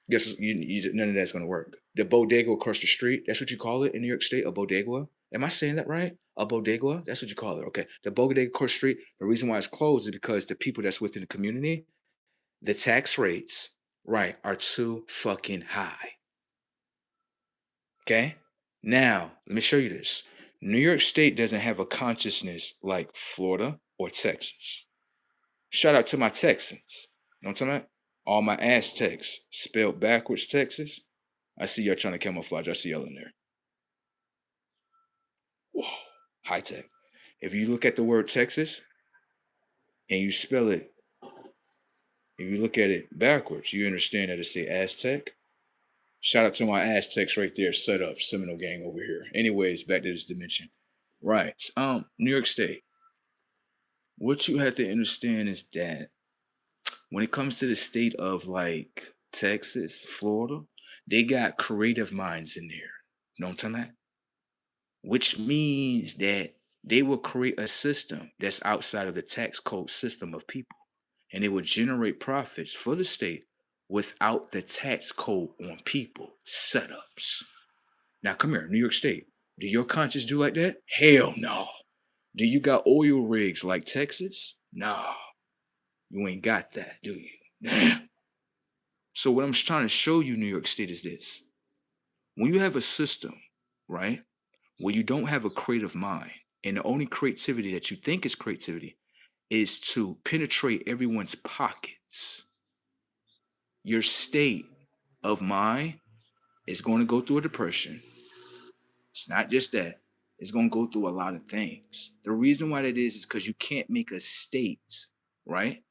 None of that's going to work. The bodega across the street, that's what you call it in New York State, a bodega. Am I saying that right? A bodega? That's what you call it. Okay. The bodega across the street, the reason why it's closed is because the people that's within the community, the tax rates, right, are too fucking high. Okay. Now, let me show you this. New York State doesn't have a consciousness like Florida or Texas. Shout out to my Texans. You know what I'm talking about? All my Aztecs, spelled backwards Texas. I see y'all trying to camouflage. I see y'all in there. Whoa, high tech. If you look at the word Texas and you spell it, if you look at it backwards, you understand that it's a Aztec. Shout out to my Aztecs right there, set up, Seminole gang over here. Anyways, back to this dimension. Right. New York State. What you have to understand is that when it comes to the state of like Texas, Florida, they got creative minds in there. You know what I'm talking about? Which means that they will create a system that's outside of the tax code system of people. And it will generate profits for the state without the tax code on people setups. Now, come here, New York State. Do your conscience do like that? Hell no. Do you got oil rigs like Texas? Nah. You ain't got that, do you? So what I'm trying to show you, New York State, is this. When you have a system, right, where you don't have a creative mind, and the only creativity that you think is creativity is to penetrate everyone's pockets, your state of mind is going to go through a depression. It's not just that. It's going to go through a lot of things. The reason why that is because you can't make a state, right?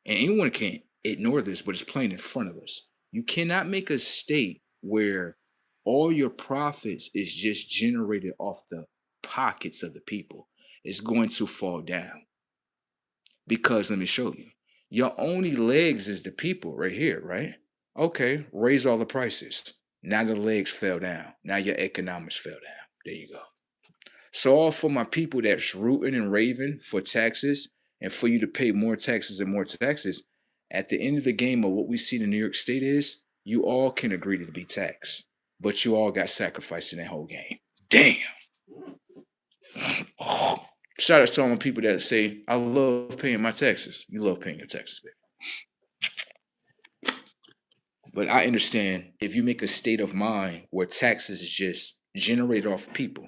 And anyone can't ignore this, but it's plain in front of us. You cannot make a state where all your profits is just generated off the pockets of the people. It's going to fall down. Because let me show you. Your only legs is the people right here, right? Okay, raise all the prices. Now the legs fell down. Now your economics fell down. There you go. So all for my people that's rooting and raving for taxes and for you to pay more taxes and more taxes, at the end of the game of what we see in New York State is you all can agree to be taxed, but you all got sacrificed in that whole game. Damn. Shout out to all my people that say, I love paying my taxes. You love paying your taxes, baby. But I understand if you make a state of mind where taxes is just generated off people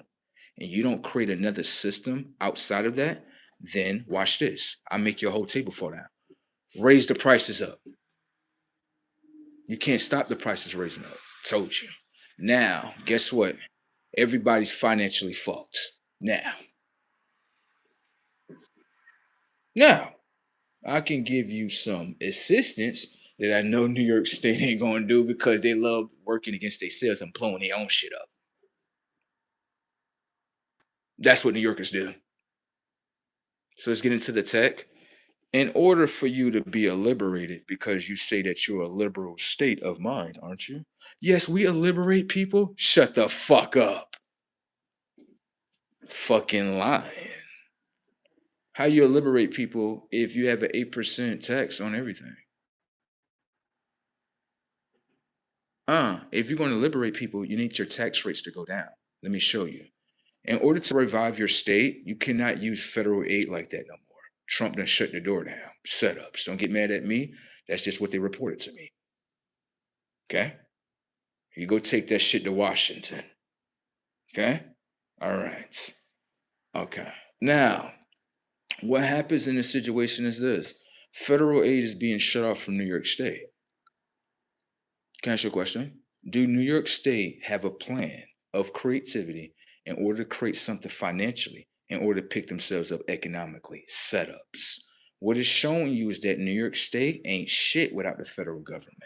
and you don't create another system outside of that, then watch this. I make your whole table fall down. Raise the prices up. You can't stop the prices raising up. Told you. Now, guess what? Everybody's financially fucked. Now, I can give you some assistance that I know New York State ain't gonna do because they love working against themselves and blowing their own shit up. That's what New Yorkers do. So let's get into the tech. In order for you to be liberated, because you say that you're a liberal state of mind, aren't you? Yes, we liberate people. Shut the fuck up. Fucking lying. How you liberate people if you have an 8% tax on everything? If you're going to liberate people, you need your tax rates to go down. Let me show you. In order to revive your state, you cannot use federal aid like that no more. Trump done shut the door down. Setups. Don't get mad at me. That's just what they reported to me. Okay? You go take that shit to Washington. Okay? All right. Okay. Now, what happens in this situation is this. Federal aid is being shut off from New York State. Can I ask you a question? Do New York State have a plan of creativity in order to create something financially in order to pick themselves up economically? Setups. What it's showing you is that New York State ain't shit without the federal government.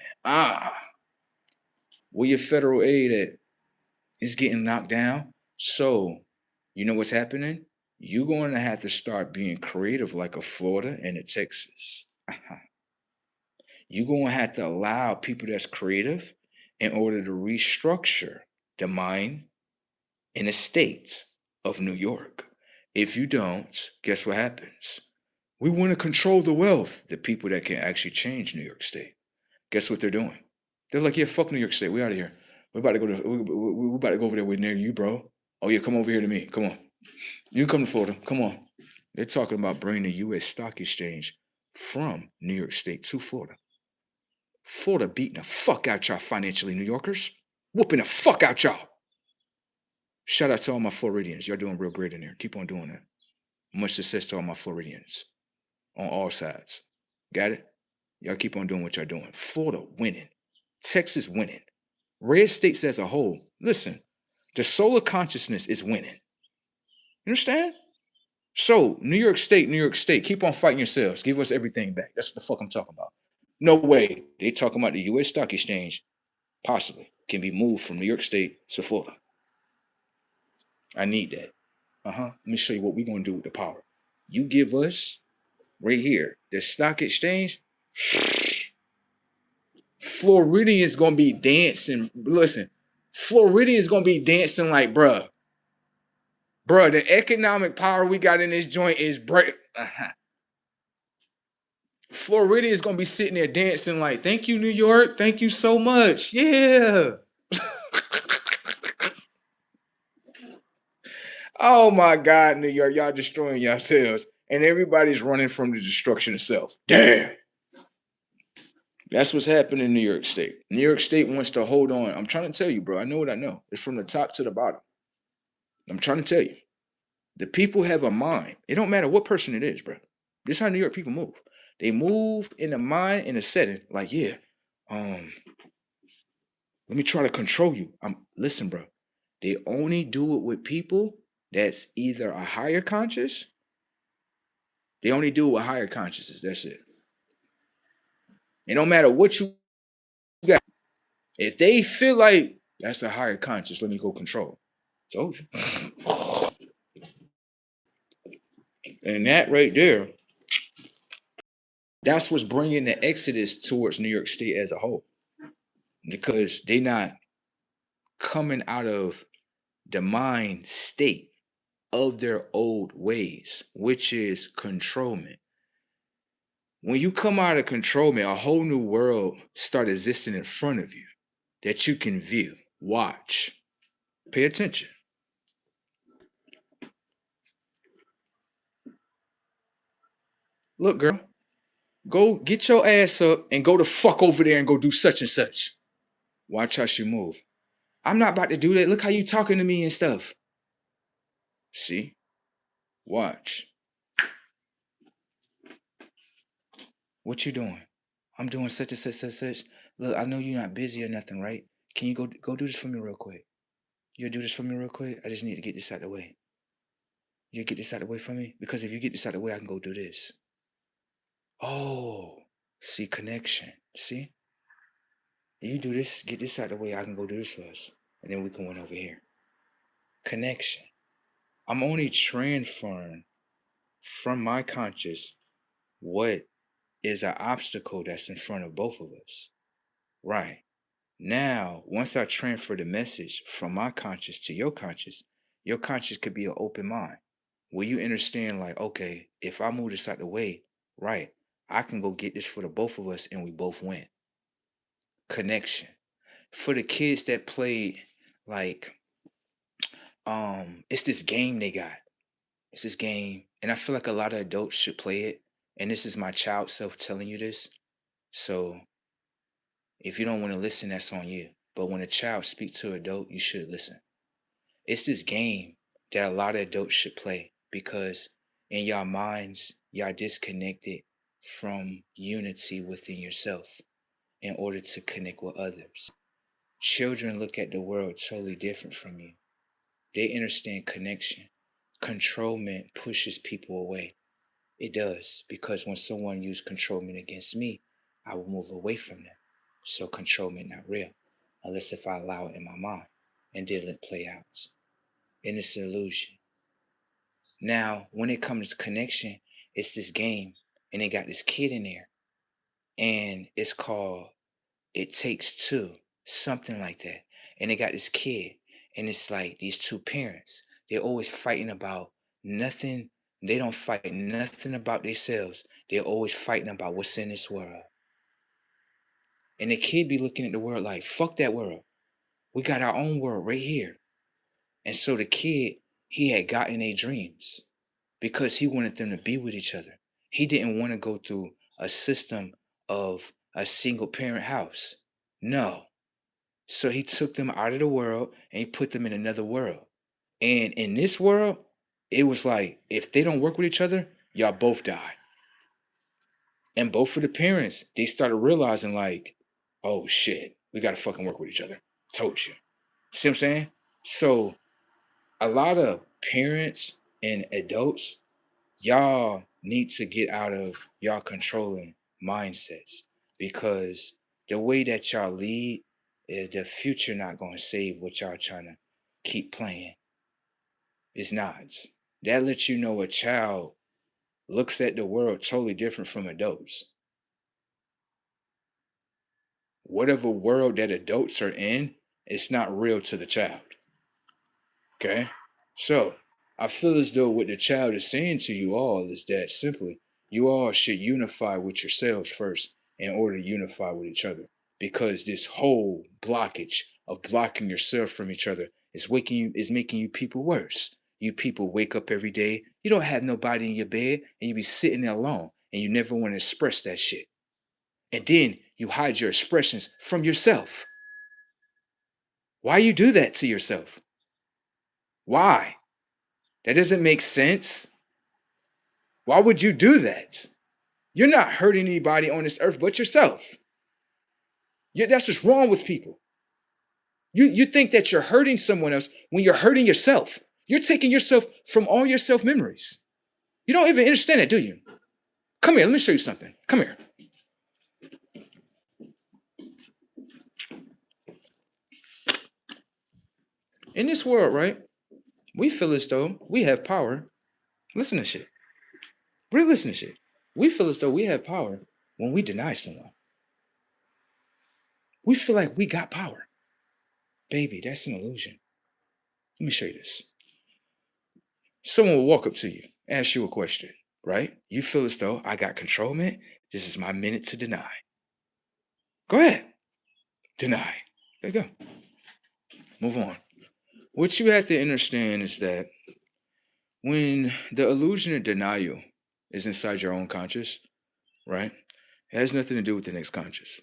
Where your federal aid at is getting knocked down. So, you know what's happening? you're going to have to start being creative like a Florida and a Texas. You're going to have to allow people that's creative in order to restructure the mind and the state of New York. If you don't, guess what happens? We want to control the wealth, the people that can actually change New York State. Guess what they're doing? They're like, yeah, fuck New York State. We out of here. We're about to go to we about to go over there with near you, bro. Oh yeah, come over here to me. Come on. You come to Florida. Come on. They're talking about bringing the U.S. Stock Exchange from New York State to Florida. Florida beating the fuck out y'all financially, New Yorkers. Whooping the fuck out y'all. Shout out to all my Floridians. Y'all doing real great in there. Keep on doing that. Much success to all my Floridians on all sides. Got it? Y'all keep on doing what y'all doing. Florida winning. Texas winning. Red states as a whole. Listen, the solar consciousness is winning. You understand? So, New York State, keep on fighting yourselves. Give us everything back. That's what the fuck I'm talking about. No way. They talking about the U.S. Stock Exchange possibly can be moved from New York State to Florida. I need that. Let me show you what we're going to do with the power. You give us right here the stock exchange. Floridians going to be dancing. Listen, Floridians going to be dancing like, bruh, the economic power we got in this joint is break. Floridians going to be sitting there dancing like, thank you, New York. Thank you so much. Yeah. Oh my God, New York, y'all destroying yourselves. And everybody's running from the destruction itself. Damn. That's what's happening in New York State. New York State wants to hold on. I'm trying to tell you, bro. I know what I know. It's from the top to the bottom. I'm trying to tell you. The people have a mind. It don't matter what person it is, bro. This is how New York people move. They move in the mind, in a setting, like, yeah, let me try to control you. Listen, bro. They only do it with people that's either a higher conscious. They only do it with higher consciousness. That's it. It don't matter what you got. If they feel like that's a higher conscious, let me go control. Told you. And that right there, that's what's bringing the exodus towards New York State as a whole. Because they not coming out of the mind state of their old ways, which is controlment. When you come out of controlment, a whole new world start existing in front of you that you can view, watch, pay attention. Look, girl, go get your ass up and go the fuck over there and go do such and such. Watch how she move. I'm not about to do that. Look how you talking to me and stuff. See? Watch. What you doing? I'm doing such and such, such, such. Look, I know you're not busy or nothing, right? Can you go do this for me real quick? You'll do this for me real quick? I just need to get this out of the way. You get this out of the way for me? Because if you get this out of the way, I can go do this. Oh, see, connection. See? You do this, get this out of the way, I can go do this for us. And then we can win over here. Connection. I'm only transferring from my conscious what is an obstacle that's in front of both of us. Right. Now, once I transfer the message from my conscious to your conscious could be an open mind. Where you understand, like, okay, if I move this out the way, right, I can go get this for the both of us and we both win. Connection. For the kids that played, like, it's this game they got. It's this game, and I feel like a lot of adults should play it. And this is my child self telling you this. So if you don't want to listen, that's on you. But when a child speaks to an adult, you should listen. It's this game that a lot of adults should play because in your minds, y'all disconnected from unity within yourself in order to connect with others. Children look at the world totally different from you. They understand connection. Controlment pushes people away. It does, because when someone uses controlment against me, I will move away from them. So controlment not real, unless if I allow it in my mind and then let it play out. And it's an illusion. Now, when it comes to connection, it's this game, and they got this kid in there, and it's called It Takes Two, something like that. And they got this kid, and it's like these two parents. They're always fighting about nothing. They don't fight nothing about themselves. They're always fighting about what's in this world. And the kid be looking at the world like, fuck that world. We got our own world right here. And so the kid, he had gotten their dreams because he wanted them to be with each other. He didn't want to go through a system of a single parent house. No. So he took them out of the world and he put them in another world. And in this world, it was like, if they don't work with each other, y'all both die. And both of the parents, they started realizing, like, oh shit, we gotta fucking work with each other. Told you. See what I'm saying? So a lot of parents and adults, y'all need to get out of y'all controlling mindsets, because the way that y'all lead, the future not gonna save what y'all trying to keep playing. It's not. That lets you know a child looks at the world totally different from adults. Whatever world that adults are in, it's not real to the child. Okay? So, I feel as though what the child is saying to you all is that simply, you all should unify with yourselves first in order to unify with each other. Because this whole blockage of blocking yourself from each other is making you people worse. You people wake up every day, you don't have nobody in your bed, and you be sitting there alone, and you never want to express that shit. And then you hide your expressions from yourself. Why you do that to yourself? Why? That doesn't make sense. Why would you do that? You're not hurting anybody on this earth but yourself. That's what's wrong with people. You think that you're hurting someone else when you're hurting yourself. You're taking yourself from all your self memories. You don't even understand that, do you? Come here, let me show you something. Come here. In this world, right, we feel as though we have power. Listen to shit. Really listen to shit. We feel as though we have power when we deny someone. We feel like we got power. Baby, that's an illusion. Let me show you this. Someone will walk up to you, ask you a question, right? You feel as though I got control, man. This is my minute to deny. Go ahead. Deny. There you go. Move on. What you have to understand is that when the illusion of denial is inside your own conscious, right? It has nothing to do with the next conscious.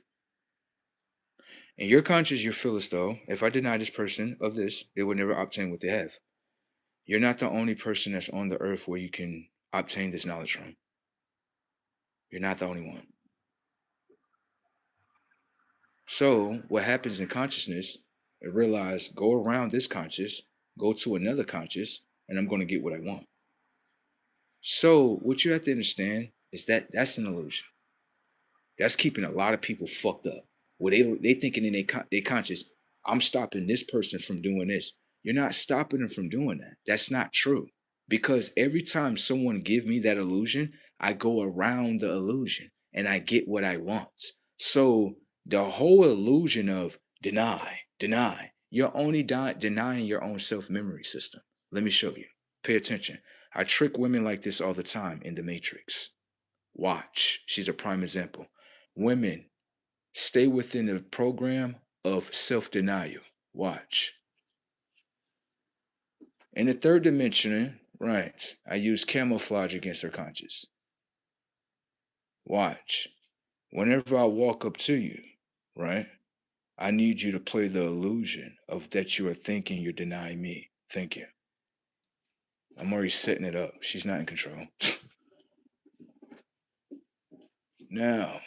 In your conscious, you feel as though if I deny this person of this, they will never obtain what they have. You're not the only person that's on the earth where you can obtain this knowledge from. You're not the only one. So what happens in consciousness, I realize go around this conscious, go to another conscious, and I'm going to get what I want. So what you have to understand is that that's an illusion. That's keeping a lot of people fucked up. Where they thinking in their conscious, I'm stopping this person from doing this. You're not stopping them from doing that. That's not true. Because every time someone give me that illusion, I go around the illusion and I get what I want. So the whole illusion of deny, you're only denying your own self-memory system. Let me show you. Pay attention. I trick women like this all the time in the Matrix. Watch. She's a prime example. Women, stay within the program of self-denial. Watch. In the third dimension, right, I use camouflage against her conscious. Watch. Whenever I walk up to you, right, I need you to play the illusion of that you are thinking you're denying me. Thinking. I'm already setting it up. She's not in control. Now,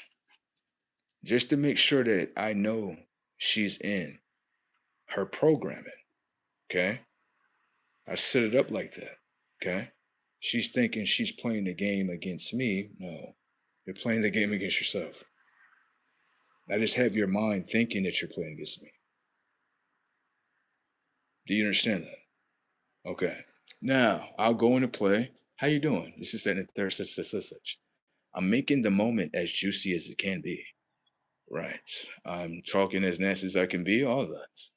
just to make sure that I know she's in her programming, okay? I set it up like that, okay? She's thinking she's playing the game against me. No, you're playing the game against yourself. I just have your mind thinking that you're playing against me. Do you understand that? Okay. Now I'll go into play. How you doing? This is that and the third, such. I'm making the moment as juicy as it can be. Right. I'm talking as nasty as I can be, all that.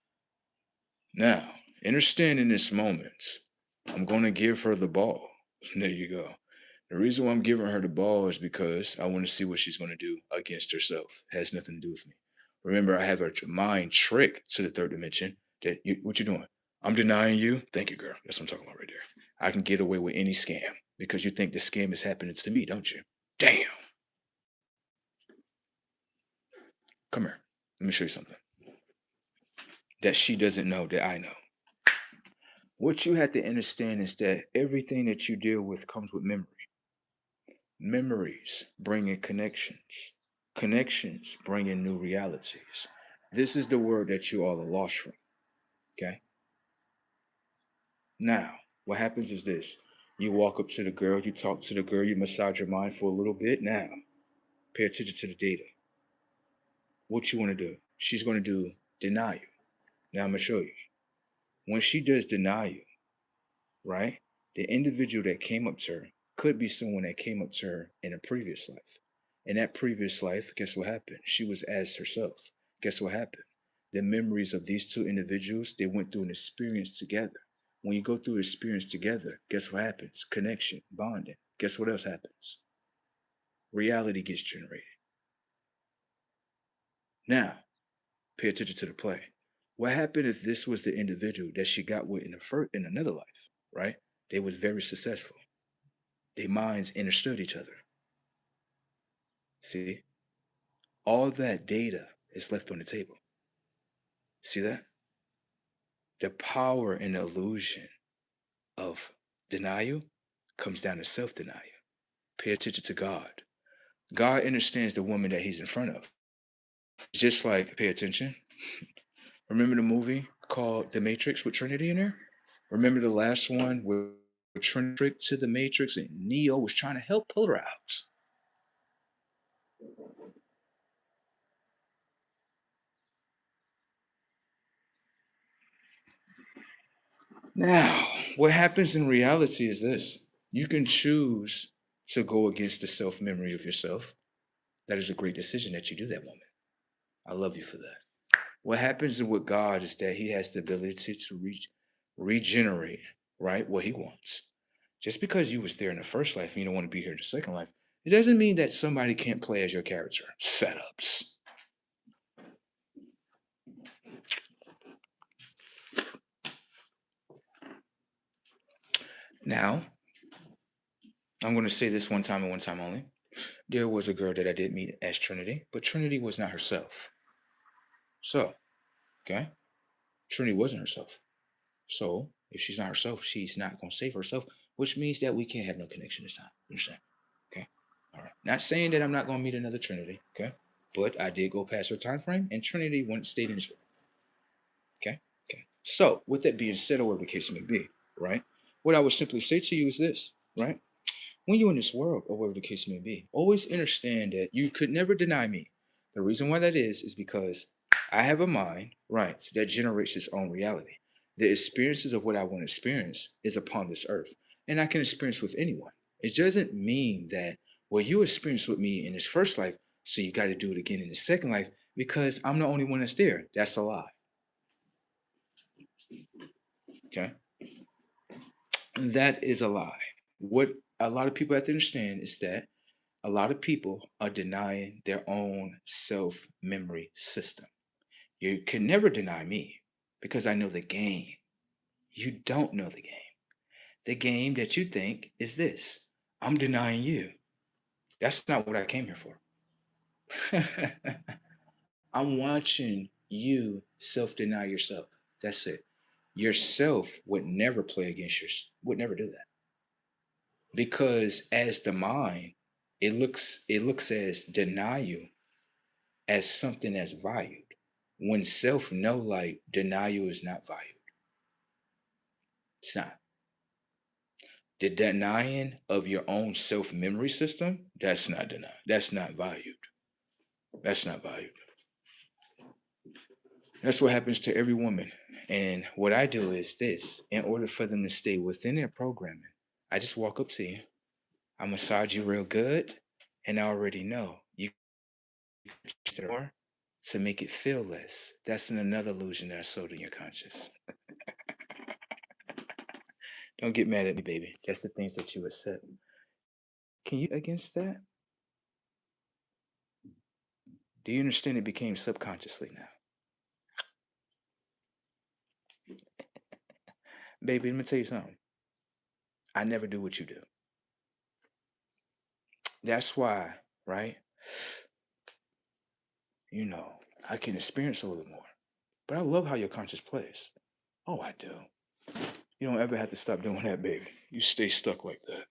Now, understand in this moment, I'm going to give her the ball. There you go. The reason why I'm giving her the ball is because I want to see what she's going to do against herself. It has nothing to do with me. Remember, I have a mind trick to the third dimension. What you doing? I'm denying you. Thank you, girl. That's what I'm talking about right there. I can get away with any scam because you think the scam is happening to me, don't you? Damn. Come here. Let me show you something that she doesn't know that I know. What you have to understand is that everything that you deal with comes with memory. Memories bring in connections. Connections bring in new realities. This is the word that you all are lost from. Okay? Now, what happens is this. You walk up to the girl, you talk to the girl, you massage your mind for a little bit. Now, pay attention to the data. What you want to do? She's going to do deny you. Now, I'm going to show you. When she does deny you, right? The individual that came up to her could be someone that came up to her in a previous life. In that previous life, guess what happened? She was as herself. Guess what happened? The memories of these two individuals, they went through an experience together. When you go through an experience together, guess what happens? Connection, bonding. Guess what else happens? Reality gets generated. Now, pay attention to the play. What happened if this was the individual that she got with in another life, right? They was very successful. Their minds understood each other. See? All that data is left on the table. See that? The power and illusion of denial comes down to self-denial. Pay attention to God. God understands the woman that he's in front of. Just like, pay attention. Remember the movie called The Matrix with Trinity in there? Remember the last one where Trinity to the Matrix and Neo was trying to help pull her out? Now, what happens in reality is this. You can choose to go against the self memory of yourself. That is a great decision that you do that moment. I love you for that. What happens with God is that he has the ability to regenerate, right, what he wants. Just because you was there in the first life and you don't want to be here in the second life, it doesn't mean that somebody can't play as your character. Setups. Now, I'm going to say this one time and one time only. There was a girl that I did meet as Trinity, but Trinity was not herself. So, okay, Trinity wasn't herself. So, if she's not herself, she's not going to save herself, which means that we can't have no connection this time. You understand? Okay. All right. Not saying that I'm not going to meet another Trinity. Okay. But I did go past her time frame, and Trinity went stayed in this world. Okay. Okay. So, with that being said, or whatever the case may be, right? What I would simply say to you is this, right? When you're in this world, or whatever the case may be, always understand that you could never deny me. The reason why that is because I have a mind, right, that generates its own reality. The experiences of what I want to experience is upon this earth, and I can experience with anyone. It doesn't mean that, well, you experienced with me in this first life, so you got to do it again in the second life because I'm the only one that's there. That's a lie. Okay? That is a lie. What a lot of people have to understand is that a lot of people are denying their own self memory system. You can never deny me because I know the game. You don't know the game. The game that you think is this. I'm denying you. That's not what I came here for. I'm watching you self deny yourself. That's it. Yourself would never play against would never do that. Because as the mind, it looks as deny you as something that's valued. When self know like denial is not valued. It's not. The denying of your own self memory system, that's not denied. That's not valued. That's not valued. That's what happens to every woman. And what I do is this: in order for them to stay within their programming, I just walk up to you, I massage you real good, and I already know you more to make it feel less. That's another illusion that I sold in your conscious. Don't get mad at me, baby. That's the things that you accept. Can you against that? Do you understand it became subconsciously now? Baby, let me tell you something. I never do what you do. That's why, right? You know, I can experience a little more. But I love how your conscious plays. Oh, I do. You don't ever have to stop doing that, baby. You stay stuck like that.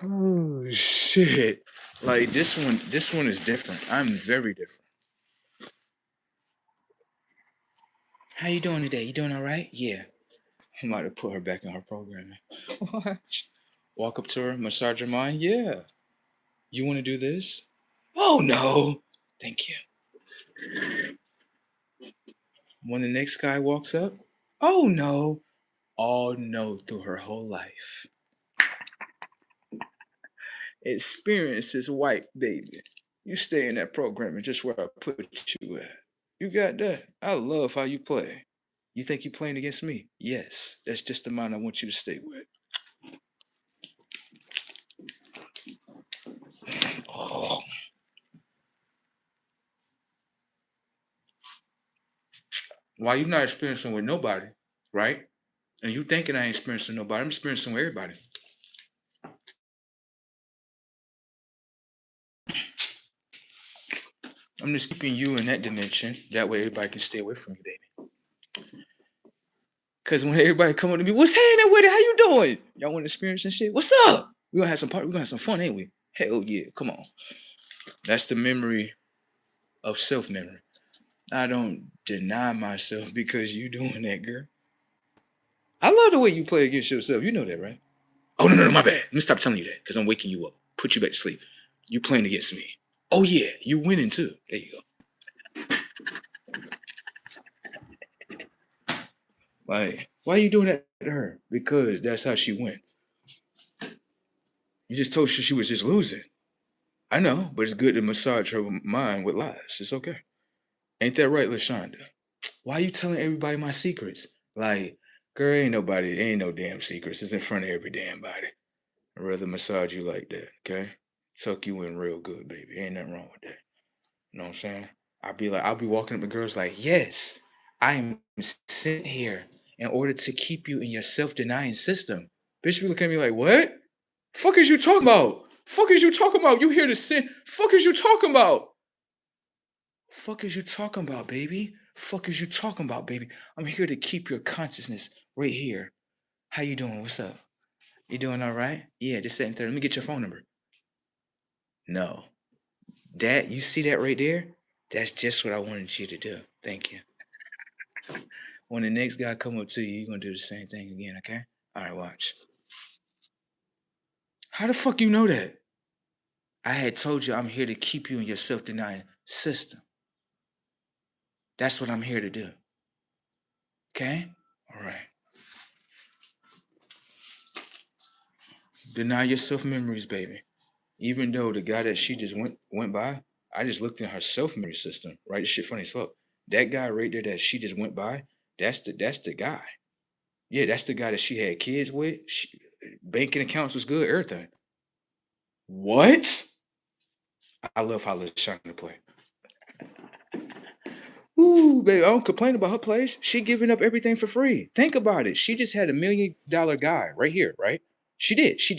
Oh shit. Like this one is different. I'm very different. How you doing today? You doing all right? Yeah. I might have put her back in her programming. Watch. Walk up to her, massage her mind. Yeah. You want to do this? Oh no. Thank you. When the next guy walks up, oh no. All no through her whole life. Experience is white, baby. You stay in that programming just where I put you at. You got that. I love how you play. You think you playing against me? Yes. That's just the mind I want you to stay with. Oh. Why you not experiencing with nobody, right? And you thinking I ain't experiencing nobody. I'm experiencing with everybody. I'm just keeping you in that dimension. That way everybody can stay away from you, baby. Cause when everybody come up to me, what's happening with it? How you doing? Y'all want to experience and shit? What's up? We gonna have some party. We gonna have some fun, ain't we? Hell yeah! Come on. That's the memory of self memory. I don't deny myself because you doing that, girl. I love the way you play against yourself. You know that, right? Oh no, my bad. Let me stop telling you that because I'm waking you up. Put you back to sleep. You playing against me. Oh yeah, you winning too. There you go. Like, why are you doing that to her? Because that's how she went. You just told her she was just losing. I know, but it's good to massage her mind with lies. It's okay. Ain't that right, LaShonda? Why you telling everybody my secrets? Like, girl, ain't no damn secrets. It's in front of every damn body. I'd rather massage you like that, okay? Tuck you in real good, baby. Ain't nothing wrong with that. You know what I'm saying? I'll be walking up to girls like, yes, I am sent here in order to keep you in your self-denying system. Bitch be looking at me like, what? Fuck is you talking about? Fuck is you talking about? You here to sin? Fuck is you talking about? Fuck is you talking about, baby? Fuck is you talking about, baby? I'm here to keep your consciousness right here. How you doing? What's up? You doing all right? Yeah, just sitting there. Let me get your phone number. No. That, you see that right there? That's just what I wanted you to do. Thank you. When the next guy come up to you, you're gonna do the same thing again, okay? All right, watch. How the fuck you know that? I had told you I'm here to keep you in your self-denying system. That's what I'm here to do. Okay? All right. Deny yourself memories, baby. Even though the guy that she just went by, I just looked in her self memory system. Right? This shit funny as fuck. That guy right there that she just went by, that's the guy. Yeah, that's the guy that she had kids with. Banking accounts was good, everything. What? I love how LaShonda play. Ooh, baby, I don't complain about her place. She giving up everything for free. Think about it. She just had $1 million guy right here, right? She did. She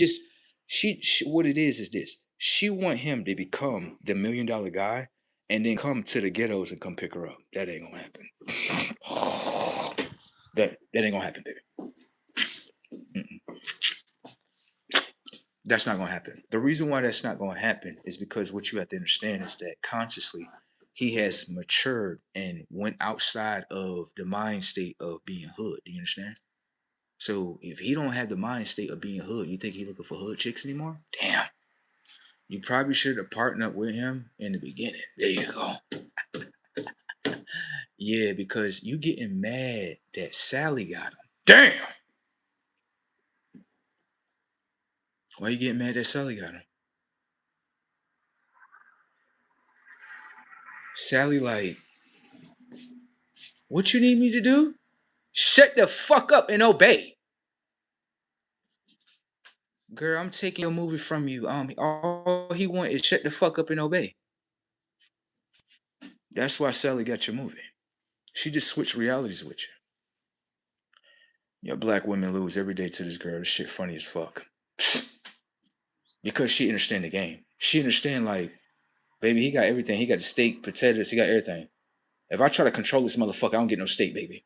what it is this. She want him to become the $1 million guy and then come to the ghettos and come pick her up. That ain't gonna happen. that ain't gonna happen, baby. That's not gonna happen. The reason why that's not gonna happen is because what you have to understand is that consciously he has matured and went outside of the mind state of being hood. Do you understand? So if he don't have the mind state of being hood, you think he looking for hood chicks anymore? Damn. You probably should have partnered up with him in the beginning. There you go. Yeah, because you getting mad that Sally got him. Damn. Why you getting mad that Sally got him? Sally like, what you need me to do? Shut the fuck up and obey. Girl, I'm taking your movie from you. All he want is shut the fuck up and obey. That's why Sally got your movie. She just switched realities with you. Your black women lose every day to this girl. This shit funny as fuck. Because she understand the game. She understand like, baby, he got everything. He got the steak, potatoes, he got everything. If I try to control this motherfucker, I don't get no steak, baby.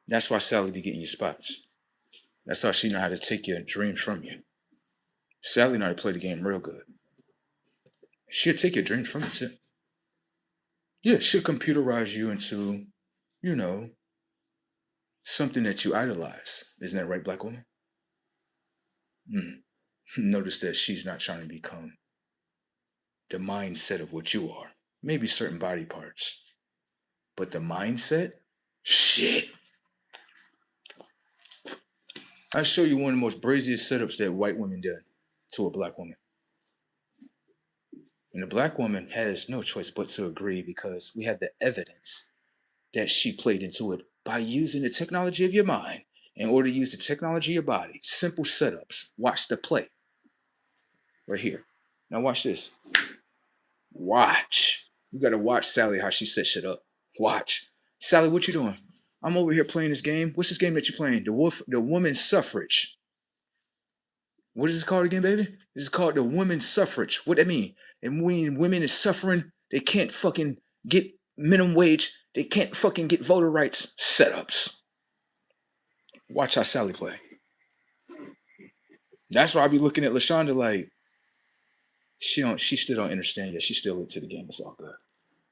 That's why Sally be getting your spots. That's how she know how to take your dreams from you. Sally know how to play the game real good. She'll take your dreams from you too. Yeah, she'll computerize you into, you know, something that you idolize. Isn't that right, black woman? Notice that she's not trying to become the mindset of what you are. Maybe certain body parts. But the mindset? Shit. I'll show you one of the most braziest setups that white women did to a black woman. And the black woman has no choice but to agree because we have the evidence that she played into it by using the technology of your mind in order to use the technology of your body. Simple setups. Watch the play. Right here. Now watch this. Watch. You gotta watch Sally how she set shit up. Watch. Sally, what you doing? I'm over here playing this game. What's this game that you're playing? The women's suffrage. What is this called again, baby? This is called the women's suffrage. What that mean? And when women is suffering, they can't fucking get minimum wage. They can't fucking get voter rights. Setups. Watch how Sally play. That's why I be looking at LaShonda like, she still don't understand yet. She's still into the game. It's all good.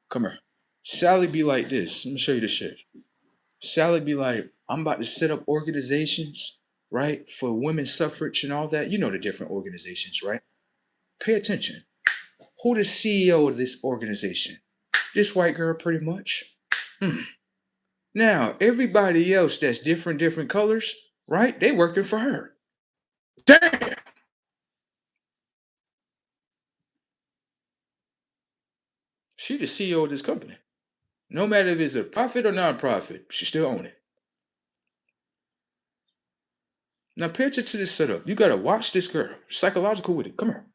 Come here. Sally be like this. Let me show you this shit. Sally be like, I'm about to set up organizations, right, for women's suffrage and all that. You know the different organizations, right? Pay attention. Who the CEO of this organization? This white girl, pretty much. Now, everybody else that's different colors, right? They working for her. Damn! She the CEO of this company. No matter if it's a profit or non-profit, she still own it. Now pay attention to this setup. You gotta watch this girl. Psychological with it. Come here.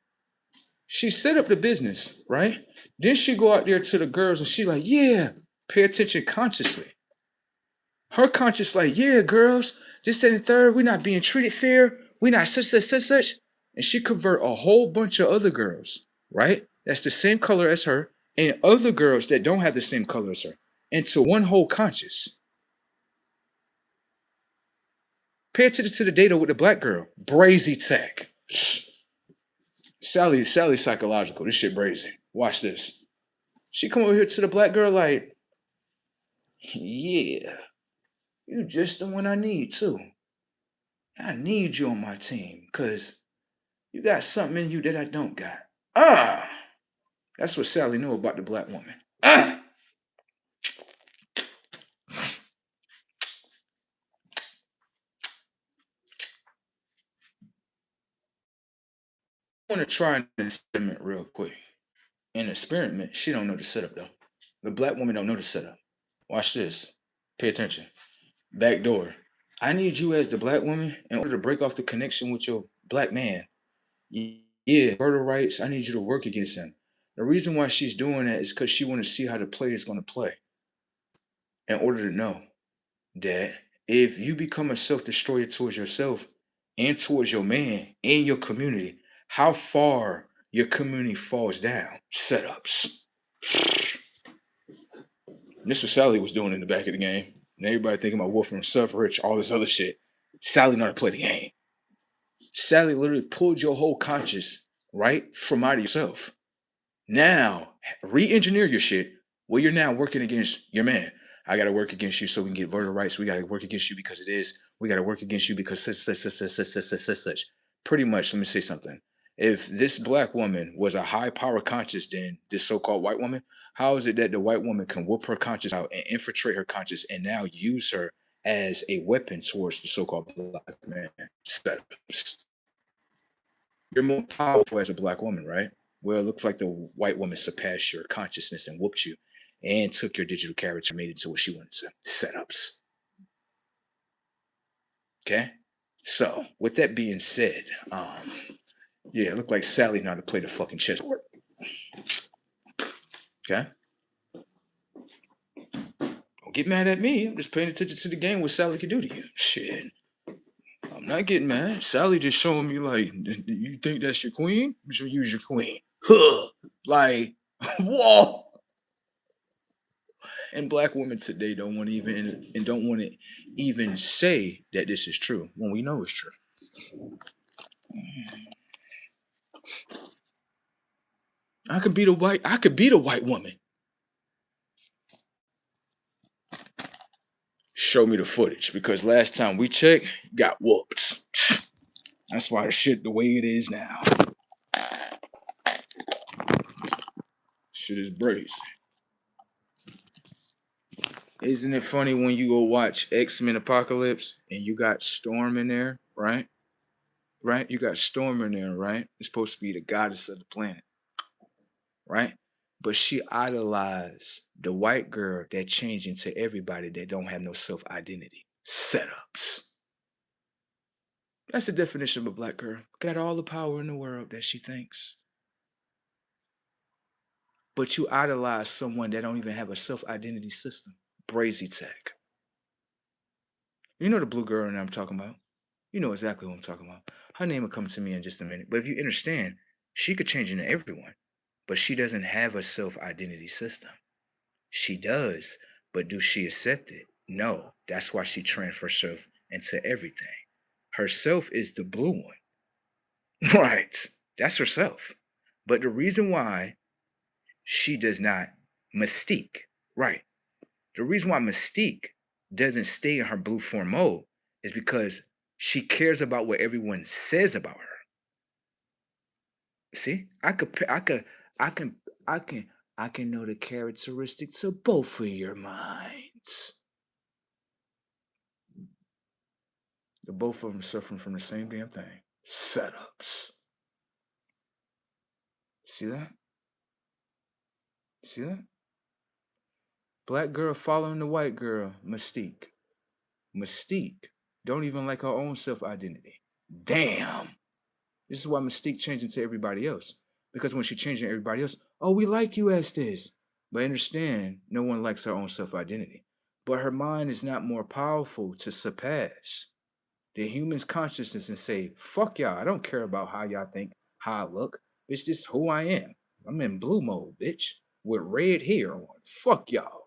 She set up the business, right? Then she go out there to the girls and she like, yeah, pay attention consciously. Her conscious like, yeah, girls, this, that, and third, we're not being treated fair. We're not such. And she convert a whole bunch of other girls, right? That's the same color as her, and other girls that don't have the same color as her into one whole conscious. Pay attention to the data with the black girl. Brazy tech. Sally's psychological. This shit brazy. Watch this. She come over here to the black girl like, yeah, you just the one I need too. I need you on my team because you got something in you that I don't got. That's what Sally knew about the black woman. I want to try an experiment real quick. An experiment, she don't know the setup though. The black woman don't know the setup. Watch this. Pay attention. Back door. I need you as the black woman in order to break off the connection with your black man. Yeah, murder rights. I need you to work against him. The reason why she's doing that is because she want to see how the play is going to play. In order to know that if you become a self-destroyer towards yourself and towards your man and your community, how far your community falls down. Setups. This what Sally was doing in the back of the game. And everybody thinking about wolf and suffrage, all this other shit. Sally know how to play the game. Sally literally pulled your whole conscious, right, from out of yourself. Now, re-engineer your shit where you're now working against your man. I got to work against you so we can get voter rights. We got to work against you because it is. We got to work against you because such. pretty much, let me say something. If this black woman was a high power conscious than this so-called white woman, how is it that the white woman can whoop her conscious out and infiltrate her conscious and now use her as a weapon towards the so-called black man setups? You're more powerful as a black woman, right? Well, it looks like the white woman surpassed your consciousness and whooped you and took your digital character and made it to what she wanted to. Setups. Okay? So, with that being said, yeah, it looked like Sally know how to play the fucking chessboard. Okay? Don't get mad at me. I'm just paying attention to the game, what Sally can do to you. Shit. I'm not getting mad. Sally just showing me, like, you think that's your queen? You should use your queen. Huh. Like, whoa. And black women today don't want to even say that this is true when we know it's true. I could beat a white woman. Show me the footage, because last time we checked, got whooped. That's why the shit the way it is now. Shit is brazy. Isn't it funny when you go watch X-Men Apocalypse and you got Storm in there, right? Right? You got Storm in there, right? It's supposed to be the goddess of the planet, right? But she idolized the white girl that changed into everybody that don't have no self-identity. Setups. That's the definition of a black girl. Got all the power in the world that she thinks. But you idolize someone that don't even have a self-identity system. Brazy tech. You know the blue girl that I'm talking about. You know exactly what I'm talking about. Her name will come to me in just a minute. But if you understand, she could change into everyone. But she doesn't have a self-identity system. She does, but do she accept it? No. That's why she transfers herself into everything. Herself is the blue one. Right. That's herself. But the reason why she does not Mystique, right? The reason why Mystique doesn't stay in her blue form mode is because she cares about what everyone says about her. See, I can know the characteristics of both of your minds. The both of them suffering from the same damn thing. Setups. See that? See that? Black girl following the white girl, Mystique. Mystique don't even like her own self-identity. Damn. This is why Mystique changed into everybody else. Because when she changed into everybody else, oh, we like you as this. But understand, no one likes her own self-identity. But her mind is not more powerful to surpass the human's consciousness and say, fuck y'all, I don't care about how y'all think, how I look. Bitch, this is who I am. I'm in blue mode, bitch, with red hair on. Fuck y'all.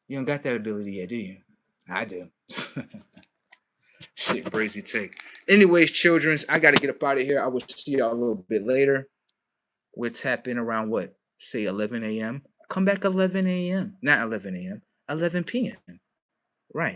You don't got that ability yet, do you? I do. Shit, crazy take. Anyways, childrens, I gotta get up out of here. I will see y'all a little bit later. We'll tap in around what? Say 11 a.m. Come back 11 a.m. Not 11 a.m. 11 p.m. Right.